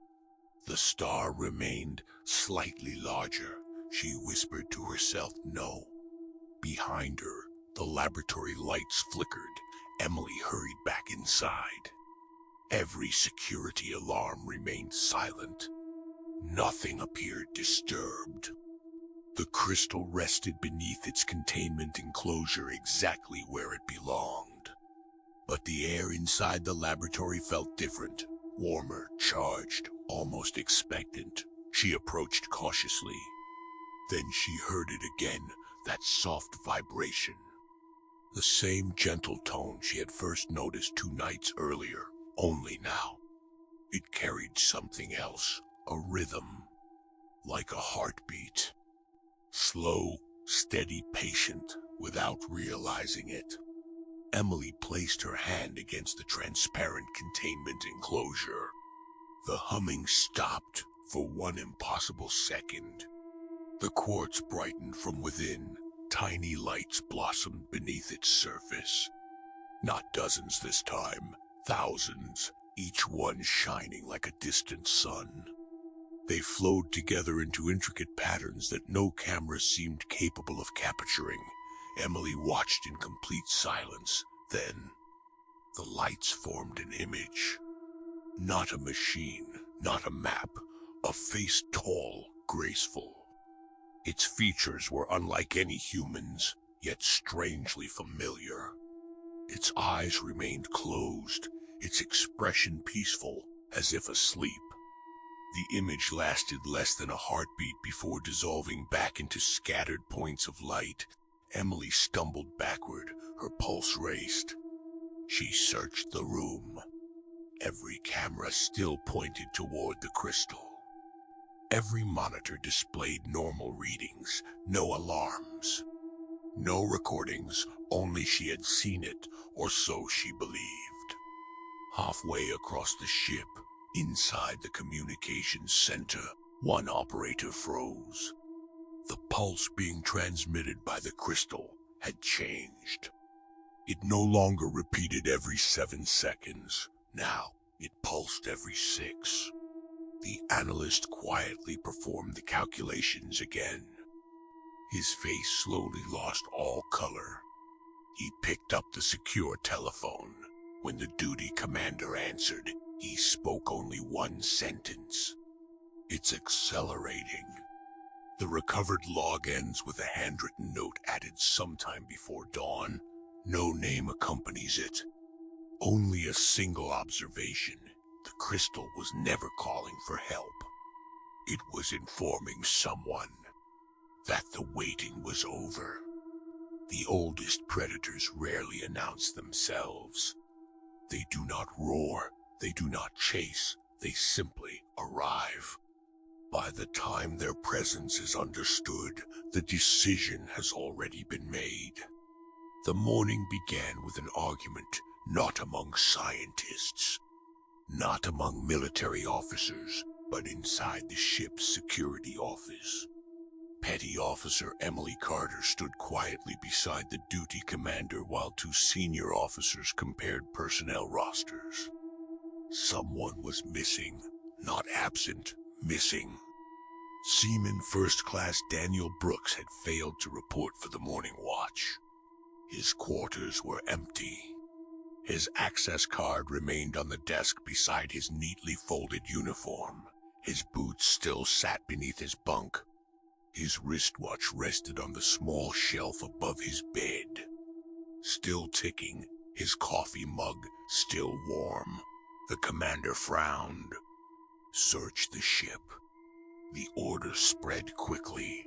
The star remained slightly larger. She whispered to herself, no. Behind her, the laboratory lights flickered. Emily hurried back inside. Every security alarm remained silent. Nothing appeared disturbed. The crystal rested beneath its containment enclosure exactly where it belonged. But the air inside the laboratory felt different, warmer, charged, almost expectant. She approached cautiously. Then she heard it again, that soft vibration. The same gentle tone she had first noticed 2 nights earlier, only now. It carried something else, a rhythm, like a heartbeat. Slow, steady, patient, without realizing it. Emily placed her hand against the transparent containment enclosure. The humming stopped for one impossible second. The quartz brightened from within. Tiny lights blossomed beneath its surface. Not dozens this time, thousands, each one shining like a distant sun. They flowed together into intricate patterns that no camera seemed capable of capturing. Emily watched in complete silence. Then, the lights formed an image. Not a machine, not a map. A face tall, graceful. Its features were unlike any humans, yet strangely familiar. Its eyes remained closed, its expression peaceful, as if asleep. The image lasted less than a heartbeat before dissolving back into scattered points of light. Emily stumbled backward, her pulse raced. She searched the room. Every camera still pointed toward the crystal. Every monitor displayed normal readings, no alarms. No recordings, only she had seen it, or so she believed. Halfway across the ship, inside the communications center, one operator froze. The pulse being transmitted by the crystal had changed. It no longer repeated every 7 seconds. Now, it pulsed every 6. The analyst quietly performed the calculations again. His face slowly lost all color. He picked up the secure telephone. When the duty commander answered, he spoke only one sentence. "It's accelerating." The recovered log ends with a handwritten note added sometime before dawn. No name accompanies it. Only a single observation. The crystal was never calling for help. It was informing someone that the waiting was over. The oldest predators rarely announce themselves. They do not roar, they do not chase, they simply arrive. By the time their presence is understood, the decision has already been made. The morning began with an argument, not among scientists, not among military officers, but inside the ship's security office. Petty Officer Emily Carter stood quietly beside the duty commander while 2 senior officers compared personnel rosters. Someone was missing, not absent, missing. Seaman First Class Daniel Brooks had failed to report for the morning watch. His quarters were empty. His access card remained on the desk beside his neatly folded uniform. His boots still sat beneath his bunk. His wristwatch rested on the small shelf above his bed. Still ticking, his coffee mug still warm. The commander frowned. "Search the ship." The order spread quickly.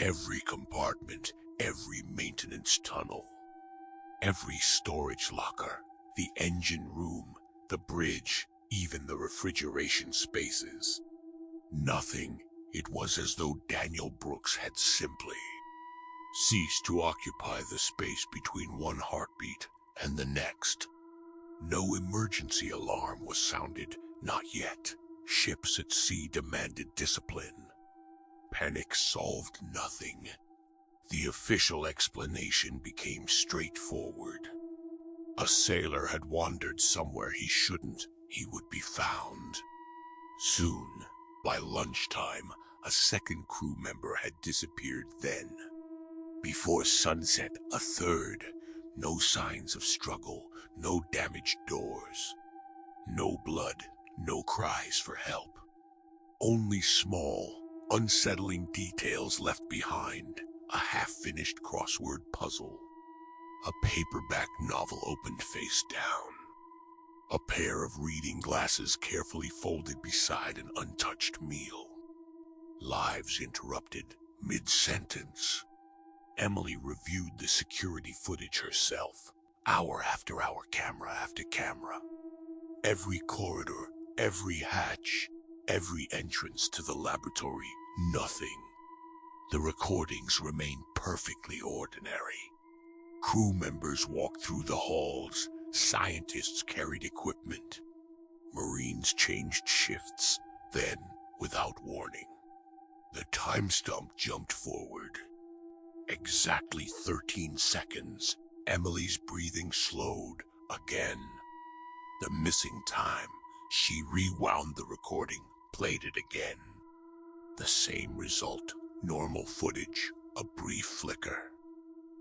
Every compartment, every maintenance tunnel, every storage locker, the engine room, the bridge, even the refrigeration spaces. Nothing. It was as though Daniel Brooks had simply ceased to occupy the space between one heartbeat and the next. No emergency alarm was sounded, not yet. Ships at sea demanded discipline. Panic solved nothing. The official explanation became straightforward. A sailor had wandered somewhere he shouldn't. He would be found. Soon, by lunchtime, a second crew member had disappeared then. Before sunset, a third. No signs of struggle, no damaged doors. No blood, no cries for help. Only small, unsettling details left behind. A half-finished crossword puzzle. A paperback novel opened face down. A pair of reading glasses carefully folded beside an untouched meal. Lives interrupted mid-sentence. Emily reviewed the security footage herself, hour after hour, camera after camera. Every corridor, every hatch, every entrance to the laboratory, nothing. The recordings remained perfectly ordinary. Crew members walked through the halls, scientists carried equipment. Marines changed shifts, then, without warning, the time stump jumped forward. Exactly 13 seconds, Emily's breathing slowed again. The missing time, she rewound the recording, played it again. The same result, normal footage, a brief flicker.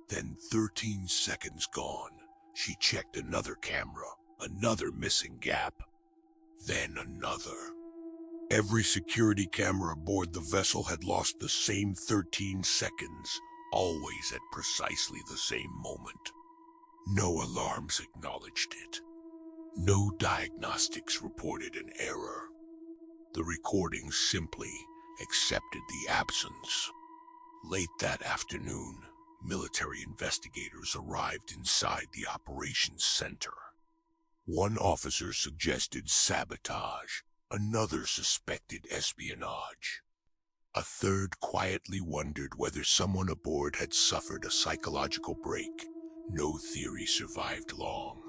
Then 13 seconds gone, she checked another camera, another missing gap. Then another. Every security camera aboard the vessel had lost the same 13 seconds, always at precisely the same moment. No alarms acknowledged it. No diagnostics reported an error. The recordings simply accepted the absence. Late that afternoon, military investigators arrived inside the operations center. One officer suggested sabotage, another suspected espionage. A third quietly wondered whether someone aboard had suffered a psychological break. No theory survived long.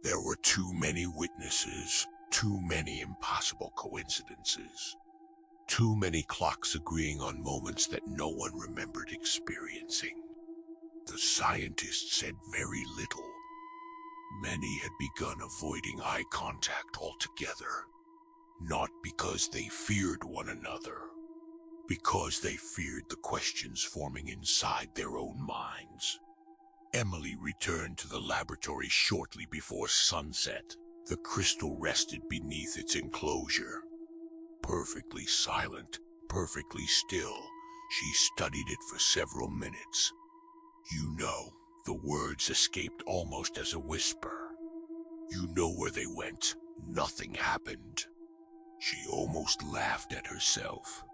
There were too many witnesses, too many impossible coincidences. Too many clocks agreeing on moments that no one remembered experiencing. The scientists said very little. Many had begun avoiding eye contact altogether, not because they feared one another, because they feared the questions forming inside their own minds. Emily returned to the laboratory shortly before sunset. The crystal rested beneath its enclosure. Perfectly silent, perfectly still, she studied it for several minutes. You know, the words escaped almost as a whisper. You know where they went. Nothing happened. She almost laughed at herself.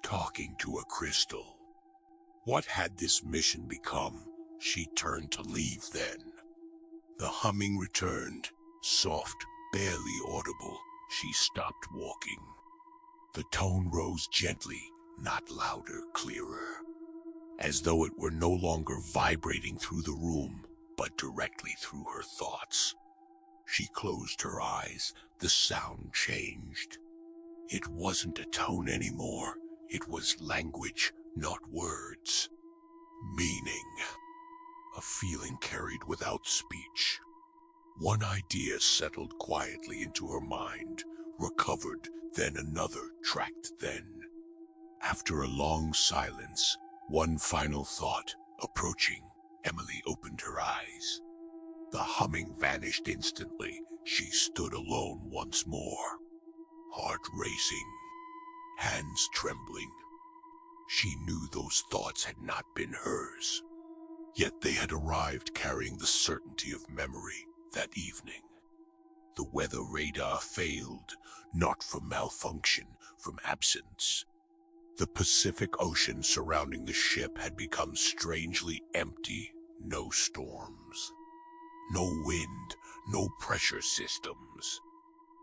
Talking to a crystal. What had this mission become? She turned to leave then. The humming returned, soft, barely audible. She stopped walking. The tone rose gently, not louder, clearer, as though it were no longer vibrating through the room, but directly through her thoughts. She closed her eyes. The sound changed. It wasn't a tone anymore. It was language, not words. Meaning. A feeling carried without speech. One idea settled quietly into her mind, recovered, then another, tracked then. After a long silence, one final thought, approaching, Emily opened her eyes. The humming vanished instantly. She stood alone once more. Heart racing, hands trembling. She knew those thoughts had not been hers. Yet they had arrived carrying the certainty of memory that evening. The weather radar failed, not from malfunction, from absence. The Pacific Ocean surrounding the ship had become strangely empty. No storms. No wind, no pressure systems.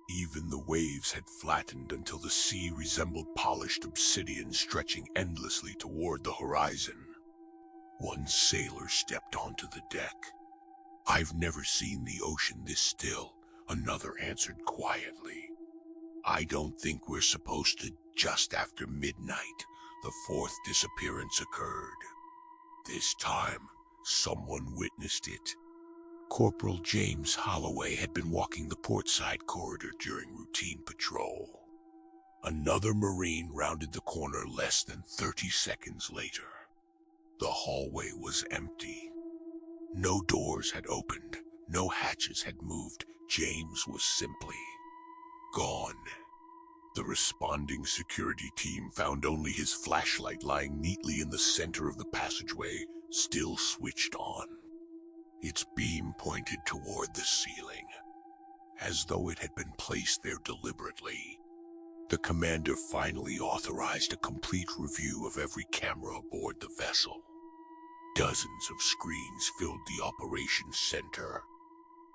Even the waves had flattened until the sea resembled polished obsidian stretching endlessly toward the horizon. One sailor stepped onto the deck. I've never seen the ocean this still, another answered quietly. I don't think we're supposed to. Just after midnight, the fourth disappearance occurred. This time, someone witnessed it. Corporal James Holloway had been walking the portside corridor during routine patrol. Another Marine rounded the corner less than 30 seconds later. The hallway was empty. No doors had opened, no hatches had moved. James was simply gone. The responding security team found only his flashlight lying neatly in the center of the passageway, still switched on. Its beam pointed toward the ceiling, as though it had been placed there deliberately. The commander finally authorized a complete review of every camera aboard the vessel. Dozens of screens filled the operations center.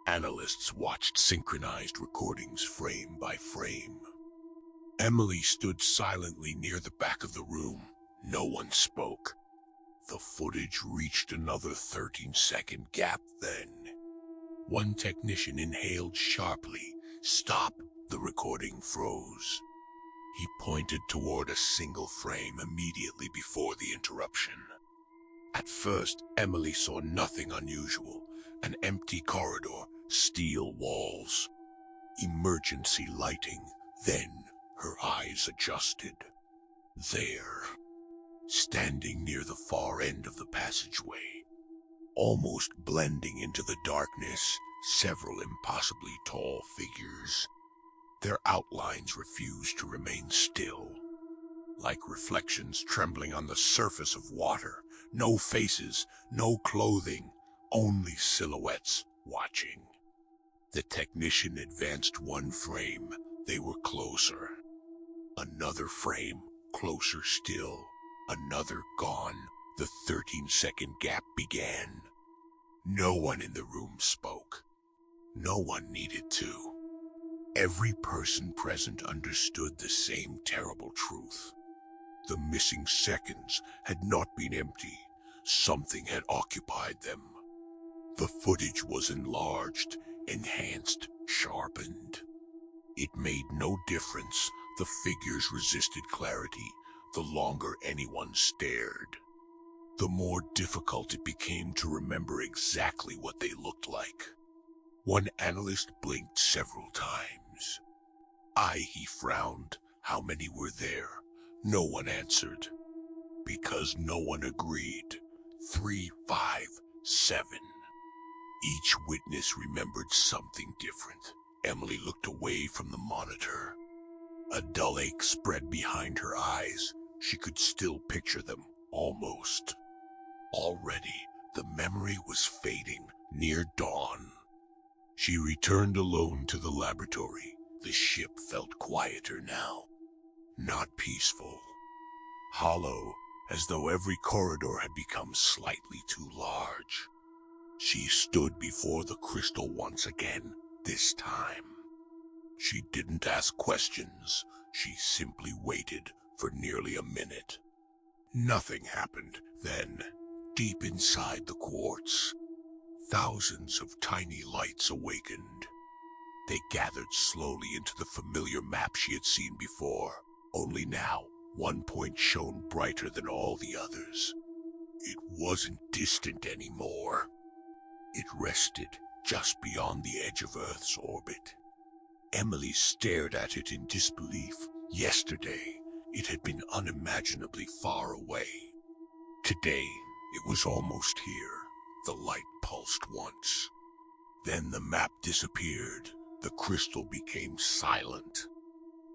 Analysts watched synchronized recordings frame by frame. Emily stood silently near the back of the room. No one spoke. The footage reached another 13-second gap then. One technician inhaled sharply. Stop! The recording froze. He pointed toward a single frame immediately before the interruption. At first, Emily saw nothing unusual. An empty corridor, steel walls, emergency lighting. Then, her eyes adjusted. There, standing near the far end of the passageway, almost blending into the darkness, several impossibly tall figures. Their outlines refused to remain still, like reflections trembling on the surface of water. No faces, no clothing, only silhouettes watching. The technician advanced one frame. They were closer. Another frame, closer still. Another gone. The 13-second gap began. No one in the room spoke. No one needed to. Every person present understood the same terrible truth. The missing seconds had not been empty. Something had occupied them. The footage was enlarged, enhanced, sharpened. It made no difference. The figures resisted clarity the longer anyone stared. The more difficult it became to remember exactly what they looked like. One analyst blinked several times. He frowned. How many were there? No one answered. Because no one agreed. 3, 5, 7. Each witness remembered something different. Emily looked away from the monitor. A dull ache spread behind her eyes. She could still picture them, almost. Already, the memory was fading, near dawn. She returned alone to the laboratory. The ship felt quieter now. Not peaceful. Hollow, as though every corridor had become slightly too large. She stood before the crystal once again, this time. She didn't ask questions. She simply waited for nearly a minute. Nothing happened. Then, deep inside the quartz, thousands of tiny lights awakened. They gathered slowly into the familiar map she had seen before. Only now, one point shone brighter than all the others. It wasn't distant anymore. It rested just beyond the edge of Earth's orbit. Emily stared at it in disbelief. Yesterday, it had been unimaginably far away. Today, it was almost here. The light pulsed once. Then the map disappeared. The crystal became silent.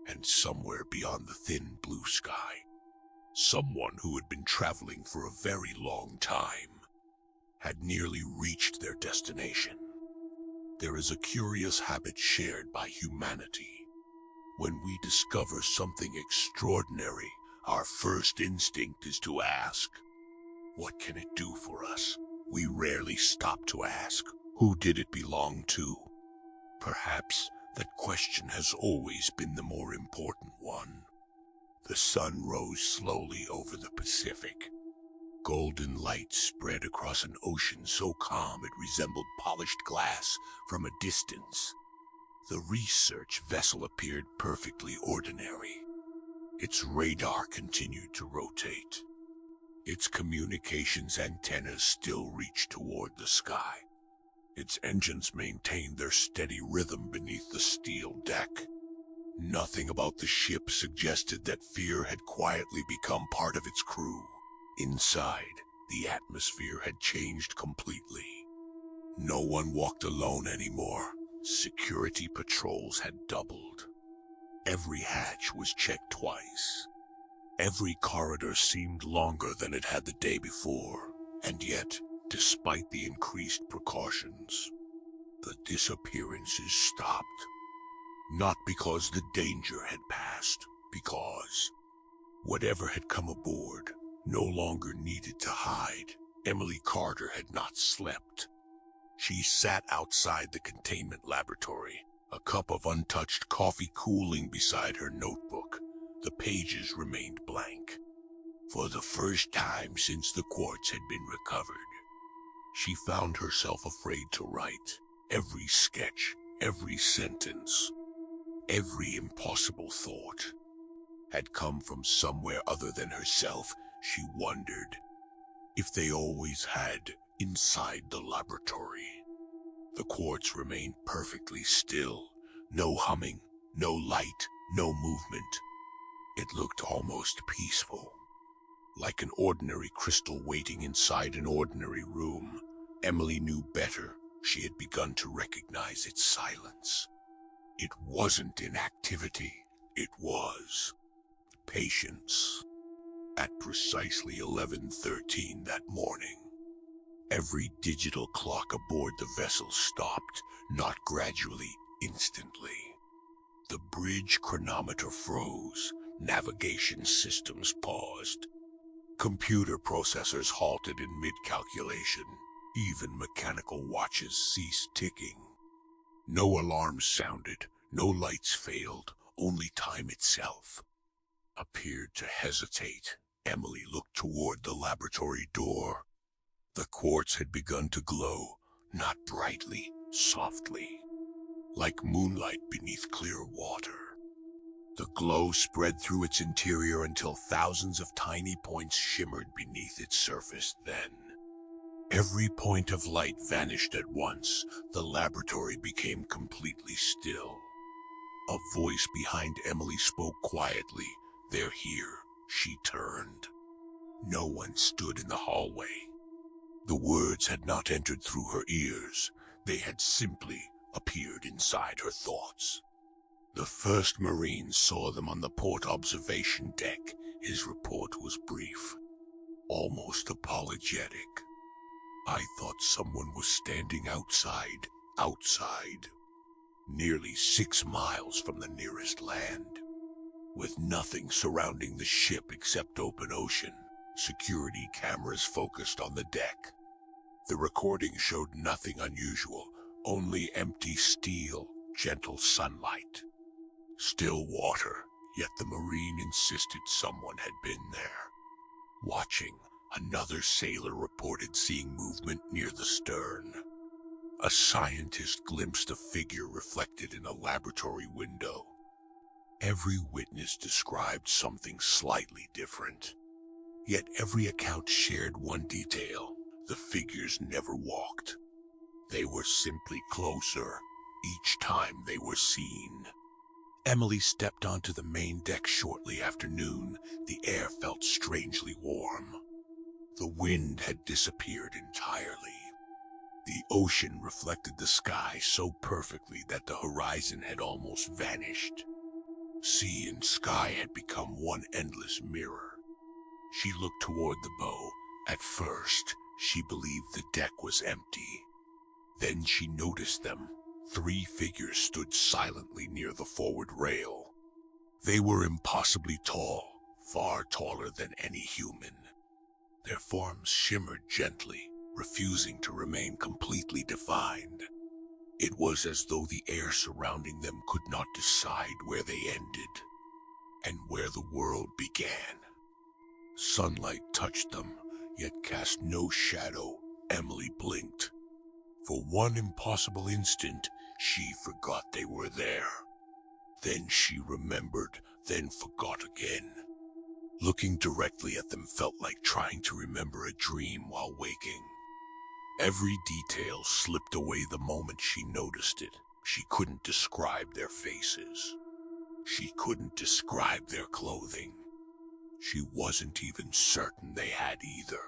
And somewhere beyond the thin blue sky, someone who had been traveling for a very long time had nearly reached their destination. There is a curious habit shared by humanity. When we discover something extraordinary, our first instinct is to ask, what can it do for us? We rarely stop to ask, who did it belong to? Perhaps that question has always been the more important one. The sun rose slowly over the Pacific. Golden light spread across an ocean so calm it resembled polished glass from a distance. The research vessel appeared perfectly ordinary. Its radar continued to rotate. Its communications antennas still reached toward the sky. Its engines maintained their steady rhythm beneath the steel deck. Nothing about the ship suggested that fear had quietly become part of its crew. Inside, the atmosphere had changed completely. No one walked alone anymore. Security patrols had doubled. Every hatch was checked twice. Every corridor seemed longer than it had the day before, and yet, despite the increased precautions, the disappearances stopped. Not because the danger had passed, because whatever had come aboard no longer needed to hide. Emily Carter had not slept. She sat outside the containment laboratory, a cup of untouched coffee cooling beside her notebook. The pages remained blank. For the first time since the quartz had been recovered, she found herself afraid to write. Every sketch, every sentence, every impossible thought had come from somewhere other than herself. She wondered if they always had inside the laboratory. The quartz remained perfectly still. No humming, no light, no movement. It looked almost peaceful, like an ordinary crystal waiting inside an ordinary room. Emily knew better. She had begun to recognize its silence. It wasn't inactivity, it was patience. At precisely 11:13 that morning, every digital clock aboard the vessel stopped, not gradually, instantly. The bridge chronometer froze, navigation systems paused, computer processors halted in mid-calculation, even mechanical watches ceased ticking. No alarms sounded, no lights failed, only time itself appeared to hesitate. Emily looked toward the laboratory door. The quartz had begun to glow, not brightly, softly, like moonlight beneath clear water. The glow spread through its interior until thousands of tiny points shimmered beneath its surface. Then, every point of light vanished at once. The laboratory became completely still. A voice behind Emily spoke quietly. "They're here." She turned. No one stood in the hallway. The words had not entered through her ears. They had simply appeared inside her thoughts. The first Marine saw them on the port observation deck. His report was brief, almost apologetic. "I thought someone was standing outside, nearly 6 miles from the nearest land, with nothing surrounding the ship except open ocean. Security cameras focused on the deck. The recording showed nothing unusual, only empty steel, gentle sunlight, still water, yet the Marine insisted someone had been there, watching." Another sailor reported seeing movement near the stern. A scientist glimpsed a figure reflected in a laboratory window. Every witness described something slightly different. Yet every account shared one detail: the figures never walked. They were simply closer each time they were seen. Emily stepped onto the main deck shortly after noon. The air felt strangely warm. The wind had disappeared entirely. The ocean reflected the sky so perfectly that the horizon had almost vanished. Sea and sky had become one endless mirror. She looked toward the bow. At first, she believed the deck was empty. Then she noticed them. 3 figures stood silently near the forward rail. They were impossibly tall, far taller than any human. Their forms shimmered gently, refusing to remain completely defined. It was as though the air surrounding them could not decide where they ended and where the world began. Sunlight touched them, yet cast no shadow. Emily blinked. For one impossible instant, she forgot they were there. Then she remembered, then forgot again. Looking directly at them felt like trying to remember a dream while waking. Every detail slipped away the moment she noticed it. She couldn't describe their faces. She couldn't describe their clothing. She wasn't even certain they had either.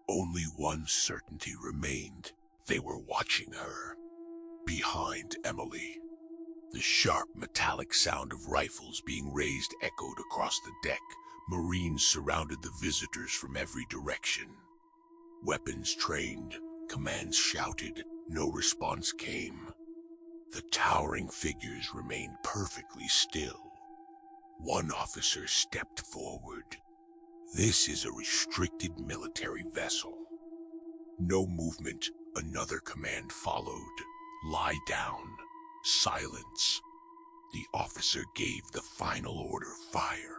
Only one certainty remained. They were watching her. Behind Emily, the sharp metallic sound of rifles being raised echoed across the deck. Marines surrounded the visitors from every direction. Weapons trained, commands shouted, no response came. The towering figures remained perfectly still. One officer stepped forward. "This is a restricted military vessel." No movement, another command followed. "Lie down." Silence. The officer gave the final order: fire.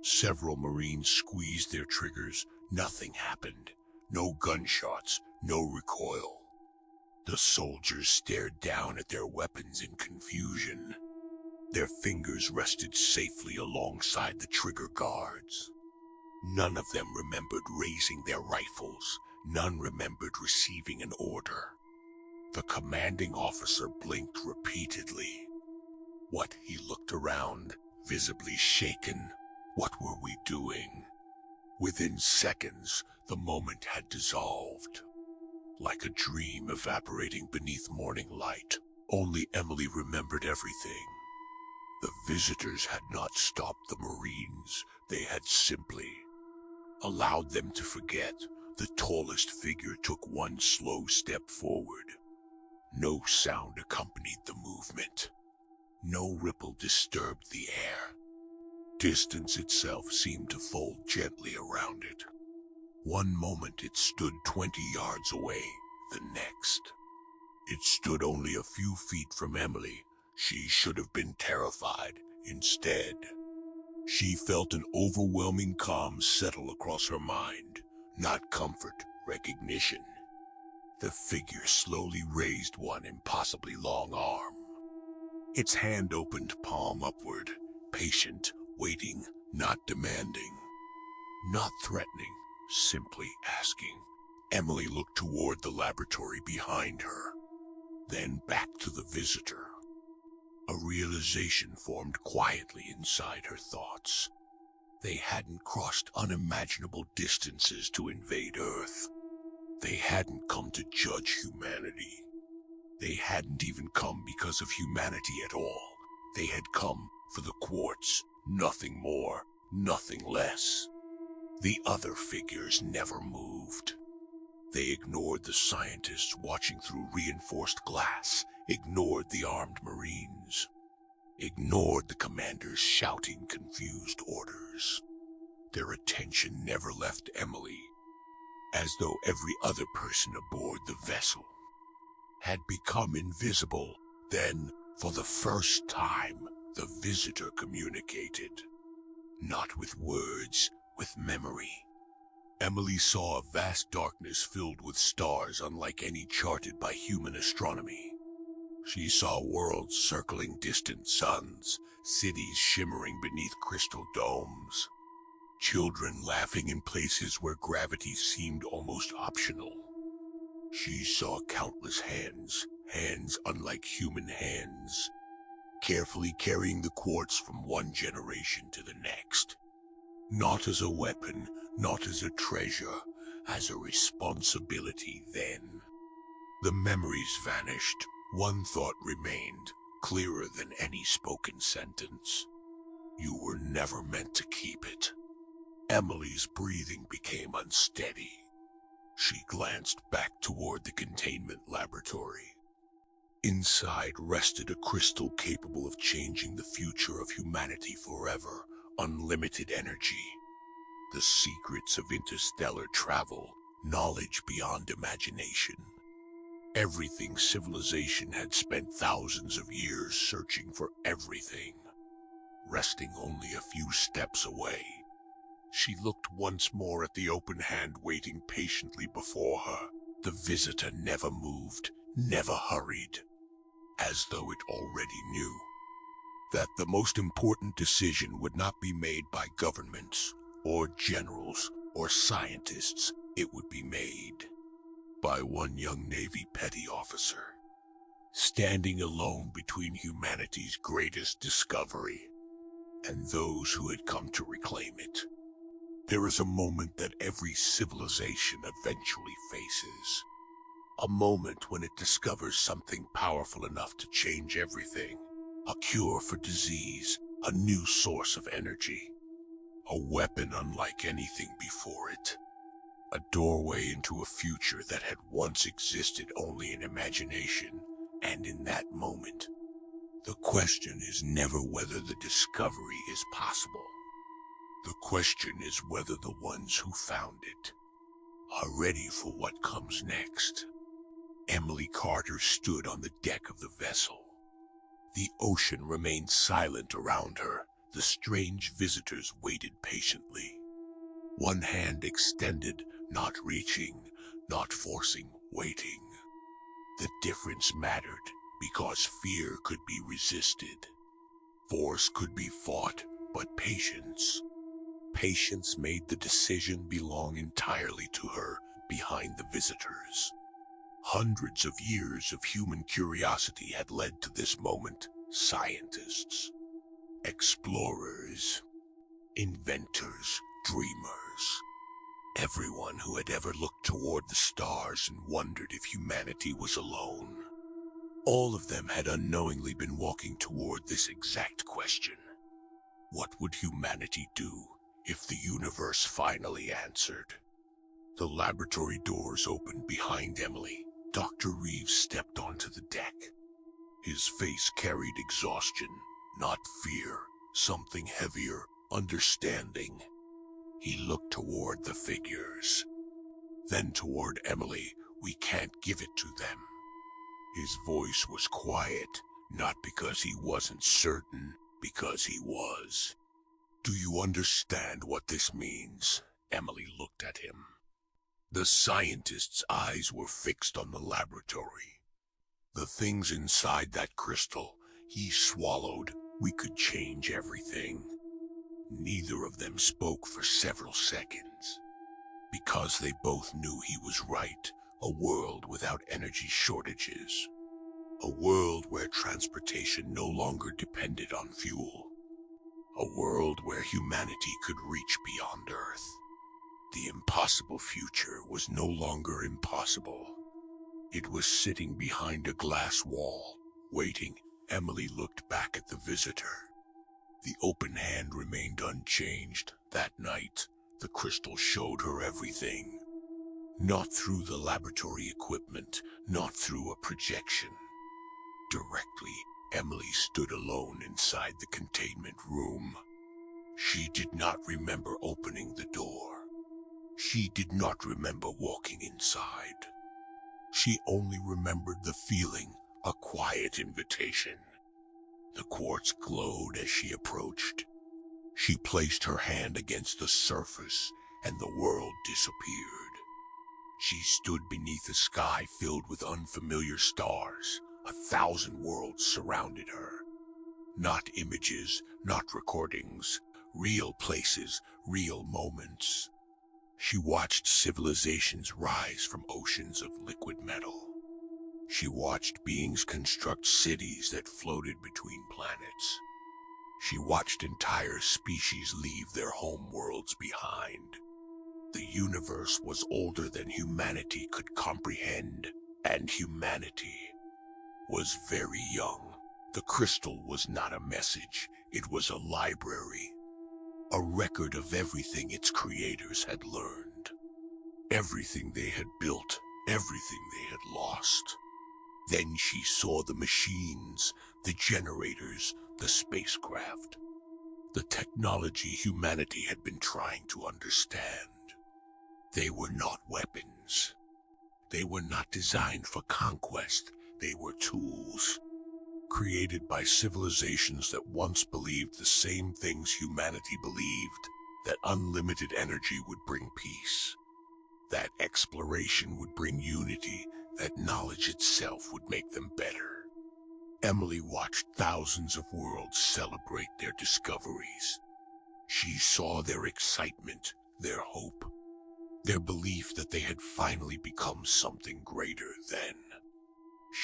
Several Marines squeezed their triggers. Nothing happened. No gunshots, no recoil. The soldiers stared down at their weapons in confusion. Their fingers rested safely alongside the trigger guards. None of them remembered raising their rifles. None remembered receiving an order. The commanding officer blinked repeatedly. He looked around, visibly shaken. What were we doing? Within seconds, the moment had dissolved. Like a dream evaporating beneath morning light, Only Emily remembered everything. The visitors had not stopped the Marines. They had simply allowed them to forget. The tallest figure took one slow step forward. No sound accompanied the movement. No ripple disturbed the air. Distance itself seemed to fold gently around it. One moment it stood 20 yards away, the next. It stood only a few feet from Emily. She should have been terrified. Instead, she felt an overwhelming calm settle across her mind. Not comfort, recognition. The figure slowly raised one impossibly long arm. Its hand opened palm upward, patient, waiting, not demanding. Not threatening, simply asking. Emily looked toward the laboratory behind her, then back to the visitor. A realization formed quietly inside her thoughts. They hadn't crossed unimaginable distances to invade Earth. They hadn't come to judge humanity. They hadn't even come because of humanity at all. They had come for the quartz, nothing more, nothing less. The other figures never moved. They ignored the scientists watching through reinforced glass, ignored the armed Marines, ignored the commanders shouting confused orders. Their attention never left Emily, as though every other person aboard the vessel had become invisible. Then, for the first time, the visitor communicated. Not with words, with memory. Emily saw a vast darkness filled with stars unlike any charted by human astronomy. She saw worlds circling distant suns, cities shimmering beneath crystal domes, children laughing in places where gravity seemed almost optional. She saw countless hands, hands unlike human hands, carefully carrying the quartz from one generation to the next. Not as a weapon, not as a treasure, as a responsibility then. The memories vanished. One thought remained, clearer than any spoken sentence. You were never meant to keep it. Emily's breathing became unsteady. She glanced back toward the containment laboratory. Inside rested a crystal capable of changing the future of humanity forever. Unlimited energy. The secrets of interstellar travel. Knowledge beyond imagination. Everything civilization had spent thousands of years searching for everything. Resting only a few steps away. She looked once more at the open hand waiting patiently before her. The visitor never moved, never hurried, as though it already knew that the most important decision would not be made by governments, or generals, or scientists. It would be made by one young Navy petty officer, standing alone between humanity's greatest discovery and those who had come to reclaim it. There is a moment that every civilization eventually faces. A moment when it discovers something powerful enough to change everything. A cure for disease, a new source of energy. A weapon unlike anything before it. A doorway into a future that had once existed only in imagination, and in that moment. The question is never whether the discovery is possible. The question is whether the ones who found it are ready for what comes next. Emily Carter stood on the deck of the vessel. The ocean remained silent around her. The strange visitors waited patiently. One hand extended, not reaching, not forcing, waiting. The difference mattered because fear could be resisted. Force could be fought, but patience made the decision belong entirely to her behind the visitors. Hundreds of years of human curiosity had led to this moment. Scientists, explorers, inventors, dreamers. Everyone who had ever looked toward the stars and wondered if humanity was alone. All of them had unknowingly been walking toward this exact question. What would humanity do if the universe finally answered? The laboratory doors opened behind Emily. Dr. Reeves stepped onto the deck. His face carried exhaustion, not fear, something heavier, understanding. He looked toward the figures, then toward Emily. We can't give it to them. His voice was quiet, not because he wasn't certain, because he was. Do you understand what this means? Emily looked at him. The scientist's eyes were fixed on the laboratory. The things inside that crystal he swallowed, we could change everything. Neither of them spoke for several seconds, because they both knew he was right. A world without energy shortages. A world where transportation no longer depended on fuel. A world where humanity could reach beyond Earth. The impossible future was no longer impossible. It was sitting behind a glass wall, waiting. Emily looked back at the visitor. The open hand remained unchanged. That night, the crystal showed her everything. Not through the laboratory equipment, not through a projection. Directly, Emily stood alone inside the containment room. She did not remember opening the door. She did not remember walking inside. She only remembered the feeling, a quiet invitation. The quartz glowed as she approached. She placed her hand against the surface, and the world disappeared. She stood beneath a sky filled with unfamiliar stars. 1,000 worlds surrounded her. Not images, not recordings, real places, real moments. She watched civilizations rise from oceans of liquid metal. She watched beings construct cities that floated between planets. She watched entire species leave their home worlds behind. The universe was older than humanity could comprehend, and humanity was very young. The crystal was not a message, it was a library. A record of everything its creators had learned. Everything they had built, everything they had lost. Then she saw the machines, the generators, the spacecraft. The technology humanity had been trying to understand. They were not weapons. They were not designed for conquest. They were tools, created by civilizations that once believed the same things humanity believed, that unlimited energy would bring peace, that exploration would bring unity, that knowledge itself would make them better. Emily watched thousands of worlds celebrate their discoveries. She saw their excitement, their hope, their belief that they had finally become something greater than.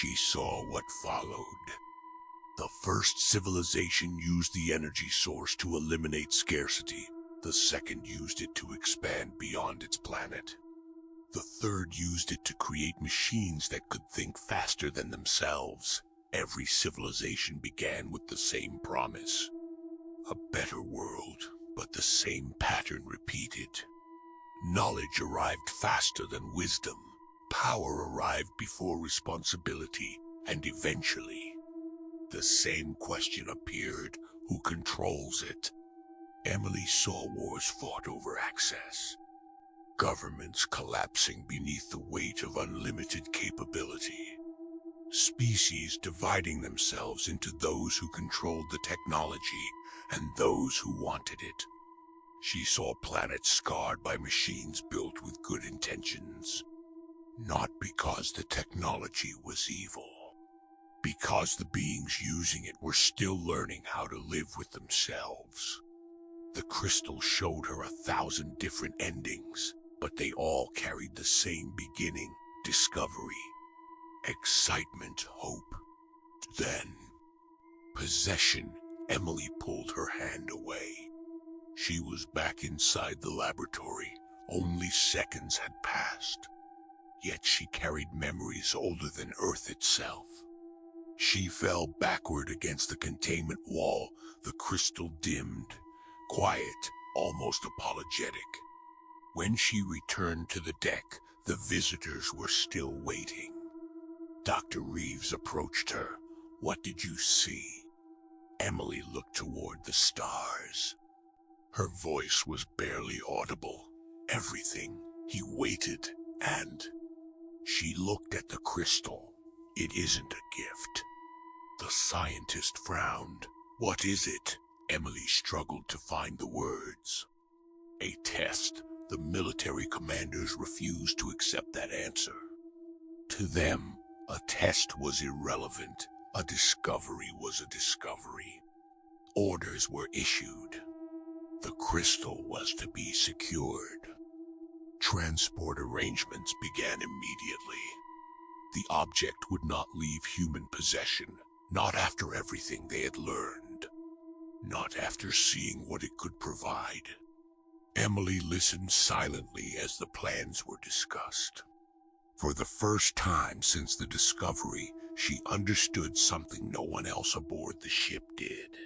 She saw what followed. The first civilization used the energy source to eliminate scarcity. The second used it to expand beyond its planet. The third used it to create machines that could think faster than themselves. Every civilization began with the same promise. A better world, but the same pattern repeated. Knowledge arrived faster than wisdom. Power arrived before responsibility, and eventually, the same question appeared: who controls it? Emily saw wars fought over access. Governments collapsing beneath the weight of unlimited capability. Species dividing themselves into those who controlled the technology and those who wanted it. She saw planets scarred by machines built with good intentions. Not because the technology was evil. Because the beings using it were still learning how to live with themselves. The crystal showed her 1,000 different endings, but they all carried the same beginning: discovery, excitement, hope. Then, possession. Emily pulled her hand away. She was back inside the laboratory. Only seconds had passed. Yet she carried memories older than Earth itself. She fell backward against the containment wall, the crystal dimmed, quiet, almost apologetic. When she returned to the deck, the visitors were still waiting. Dr. Reeves approached her. "What did you see?" Emily looked toward the stars. Her voice was barely audible. "Everything." He waited, and she looked at the crystal. "It isn't a gift." The scientist frowned. "What is it?" Emily struggled to find the words. "A test." The military commanders refused to accept that answer. To them, a test was irrelevant. A discovery was a discovery. Orders were issued. The crystal was to be secured. Transport arrangements began immediately. The object would not leave human possession, not after everything they had learned, not after seeing what it could provide. Emily listened silently as the plans were discussed. For the first time since the discovery, she understood something no one else aboard the ship did.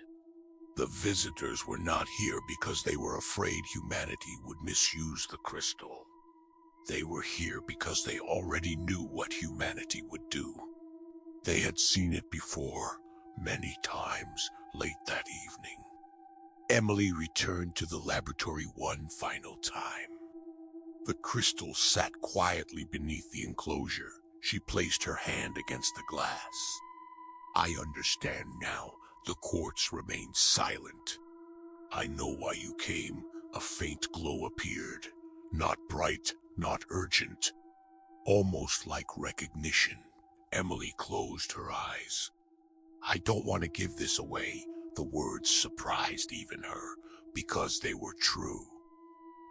The visitors were not here because they were afraid humanity would misuse the crystal. They were here because they already knew what humanity would do. They had seen it before, many times, late that evening. Emily returned to the laboratory one final time. The crystal sat quietly beneath the enclosure. She placed her hand against the glass. "I understand now." The quartz remained silent. "I know why you came." A faint glow appeared. Not bright, not urgent. Almost like recognition. Emily closed her eyes. "I don't want to give this away." The words surprised even her, because they were true.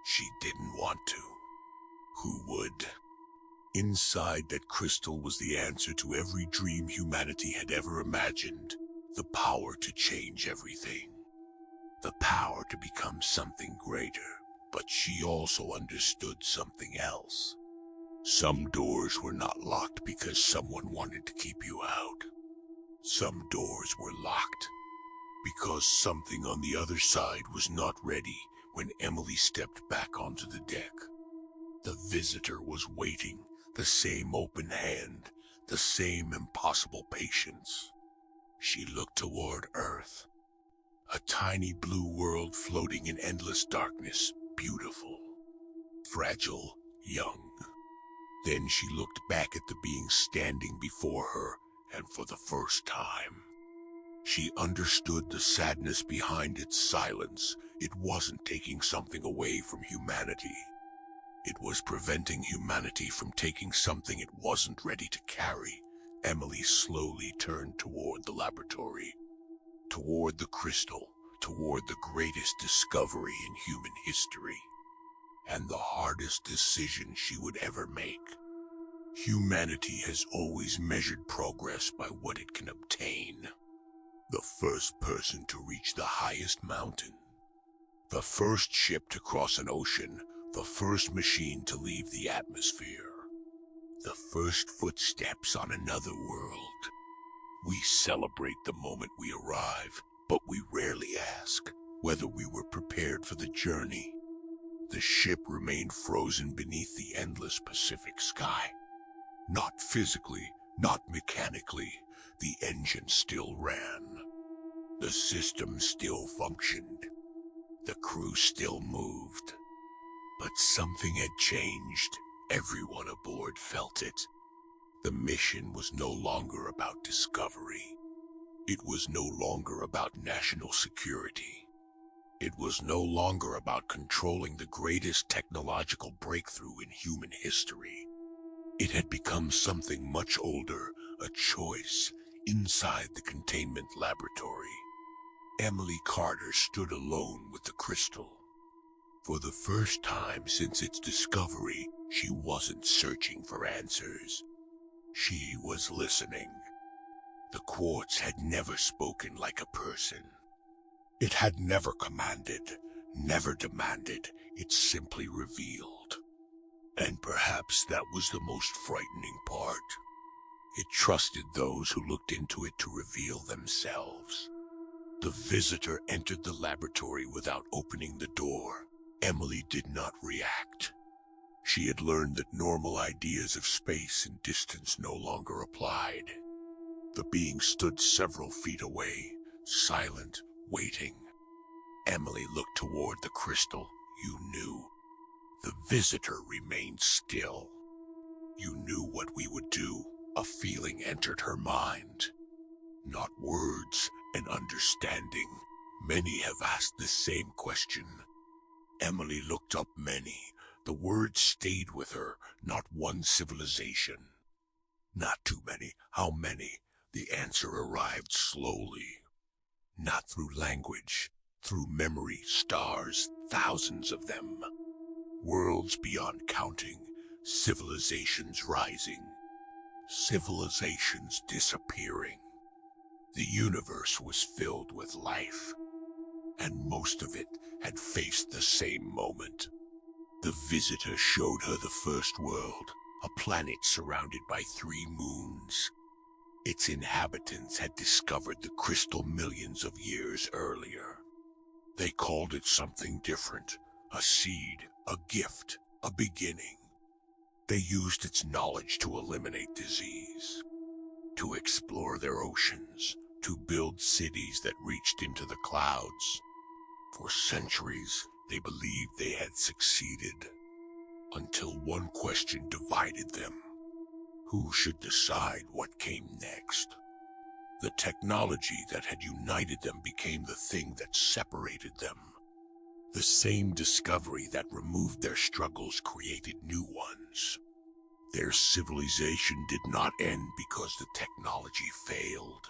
She didn't want to. Who would? Inside that crystal was the answer to every dream humanity had ever imagined. The power to change everything. The power to become something greater. But she also understood something else. Some doors were not locked because someone wanted to keep you out. Some doors were locked because something on the other side was not ready when Emily stepped back onto the deck. The visitor was waiting, the same open hand, the same impossible patience. She looked toward Earth, a tiny blue world floating in endless darkness, beautiful, fragile, young. Then she looked back at the being standing before her, and for the first time, she understood the sadness behind its silence. It wasn't taking something away from humanity. It was preventing humanity from taking something it wasn't ready to carry. Emily slowly turned toward the laboratory, toward the crystal, toward the greatest discovery in human history, and the hardest decision she would ever make. Humanity has always measured progress by what it can obtain. The first person to reach the highest mountain. The first ship to cross an ocean. The first machine to leave the atmosphere. The first footsteps on another world. We celebrate the moment we arrive, but we rarely ask whether we were prepared for the journey. The ship remained frozen beneath the endless Pacific sky. Not physically, not mechanically. The engine still ran. The system still functioned. The crew still moved. But something had changed. Everyone aboard felt it. The mission was no longer about discovery. It was no longer about national security. It was no longer about controlling the greatest technological breakthrough in human history. It had become something much older, a choice, inside the containment laboratory. Emily Carter stood alone with the crystal. For the first time since its discovery, she wasn't searching for answers. She was listening. The quartz had never spoken like a person. It had never commanded, never demanded. It simply revealed. And perhaps that was the most frightening part. It trusted those who looked into it to reveal themselves. The visitor entered the laboratory without opening the door. Emily did not react. She had learned that normal ideas of space and distance no longer applied. The being stood several feet away, silent, waiting. Emily looked toward the crystal. You knew. The visitor remained still. You knew what we would do. A feeling entered her mind. Not words, an understanding. Many have asked the same question. Emily looked up many. The words stayed with her, not one civilization. Not too many. How many? The answer arrived slowly. Not through language, through memory, stars, thousands of them. Worlds beyond counting, civilizations rising, civilizations disappearing. The universe was filled with life, and most of it had faced the same moment. The visitor showed her the first world, a planet surrounded by 3 moons. Its inhabitants had discovered the crystal millions of years earlier. They called it something different, a seed, a gift, a beginning. They used its knowledge to eliminate disease, to explore their oceans, to build cities that reached into the clouds. For centuries, they believed they had succeeded, until one question divided them. Who should decide what came next? The technology that had united them became the thing that separated them. The same discovery that removed their struggles created new ones. Their civilization did not end because the technology failed.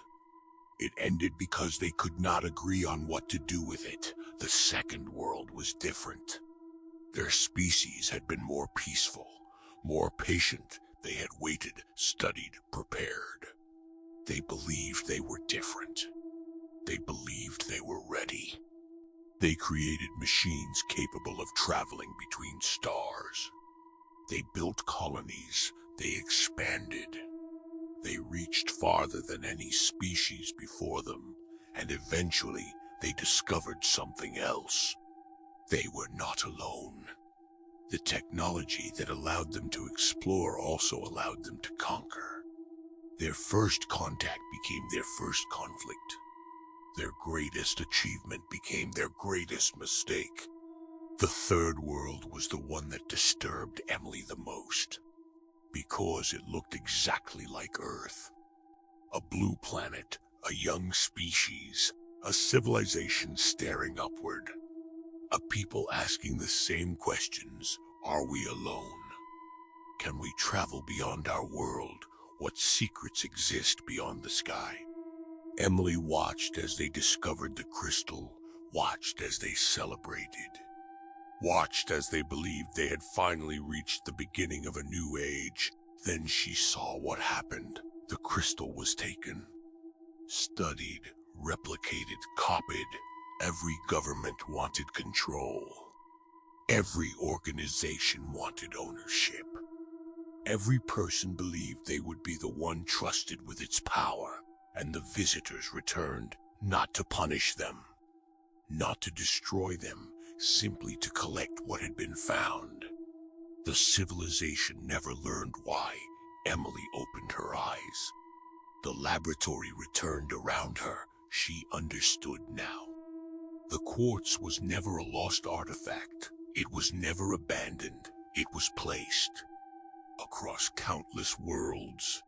It ended because they could not agree on what to do with it. The second world was different. Their species had been more peaceful, more patient. They had waited, studied, prepared. They believed they were different. They believed they were ready. They created machines capable of traveling between stars. They built colonies. They expanded. They reached farther than any species before them, and eventually they discovered something else. They were not alone. The technology that allowed them to explore also allowed them to conquer. Their first contact became their first conflict. Their greatest achievement became their greatest mistake. The third world was the one that disturbed Emily the most, because it looked exactly like Earth. A blue planet, a young species, a civilization staring upward. A people asking the same questions. Are we alone? Can we travel beyond our world? What secrets exist beyond the sky? Emily watched as they discovered the crystal, watched as they celebrated, watched as they believed they had finally reached the beginning of a new age. Then she saw what happened. The crystal was taken, studied, replicated, copied. Every government wanted control. Every organization wanted ownership. Every person believed they would be the one trusted with its power, and the visitors returned, not to punish them, not to destroy them, simply to collect what had been found. The civilization never learned why. Emily opened her eyes. The laboratory returned around her. She understood now. The quartz was never a lost artifact. It was never abandoned. It was placed across countless worlds,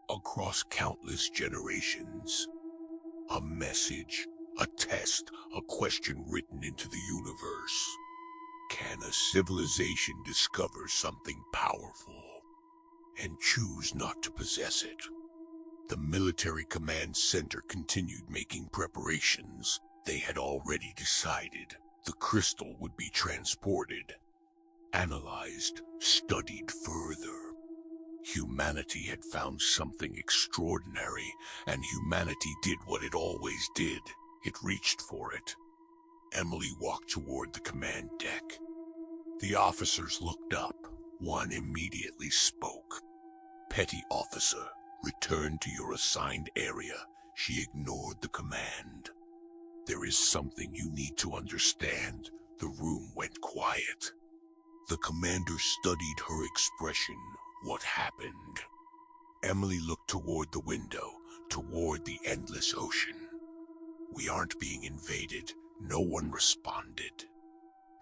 across countless generations. A message, a test, a question written into the universe. Can a civilization discover something powerful and choose not to possess it? The military command center continued making preparations. They had already decided the crystal would be transported, analyzed, studied further. Humanity had found something extraordinary, and humanity did what it always did. It reached for it. Emily walked toward the command deck. The officers looked up. One immediately spoke. Petty officer, Return to your assigned area. She ignored the command. There is something you need to understand. The room went quiet. The commander studied her expression. What happened? Emily looked toward the window, toward the endless ocean. We aren't being invaded. No one responded.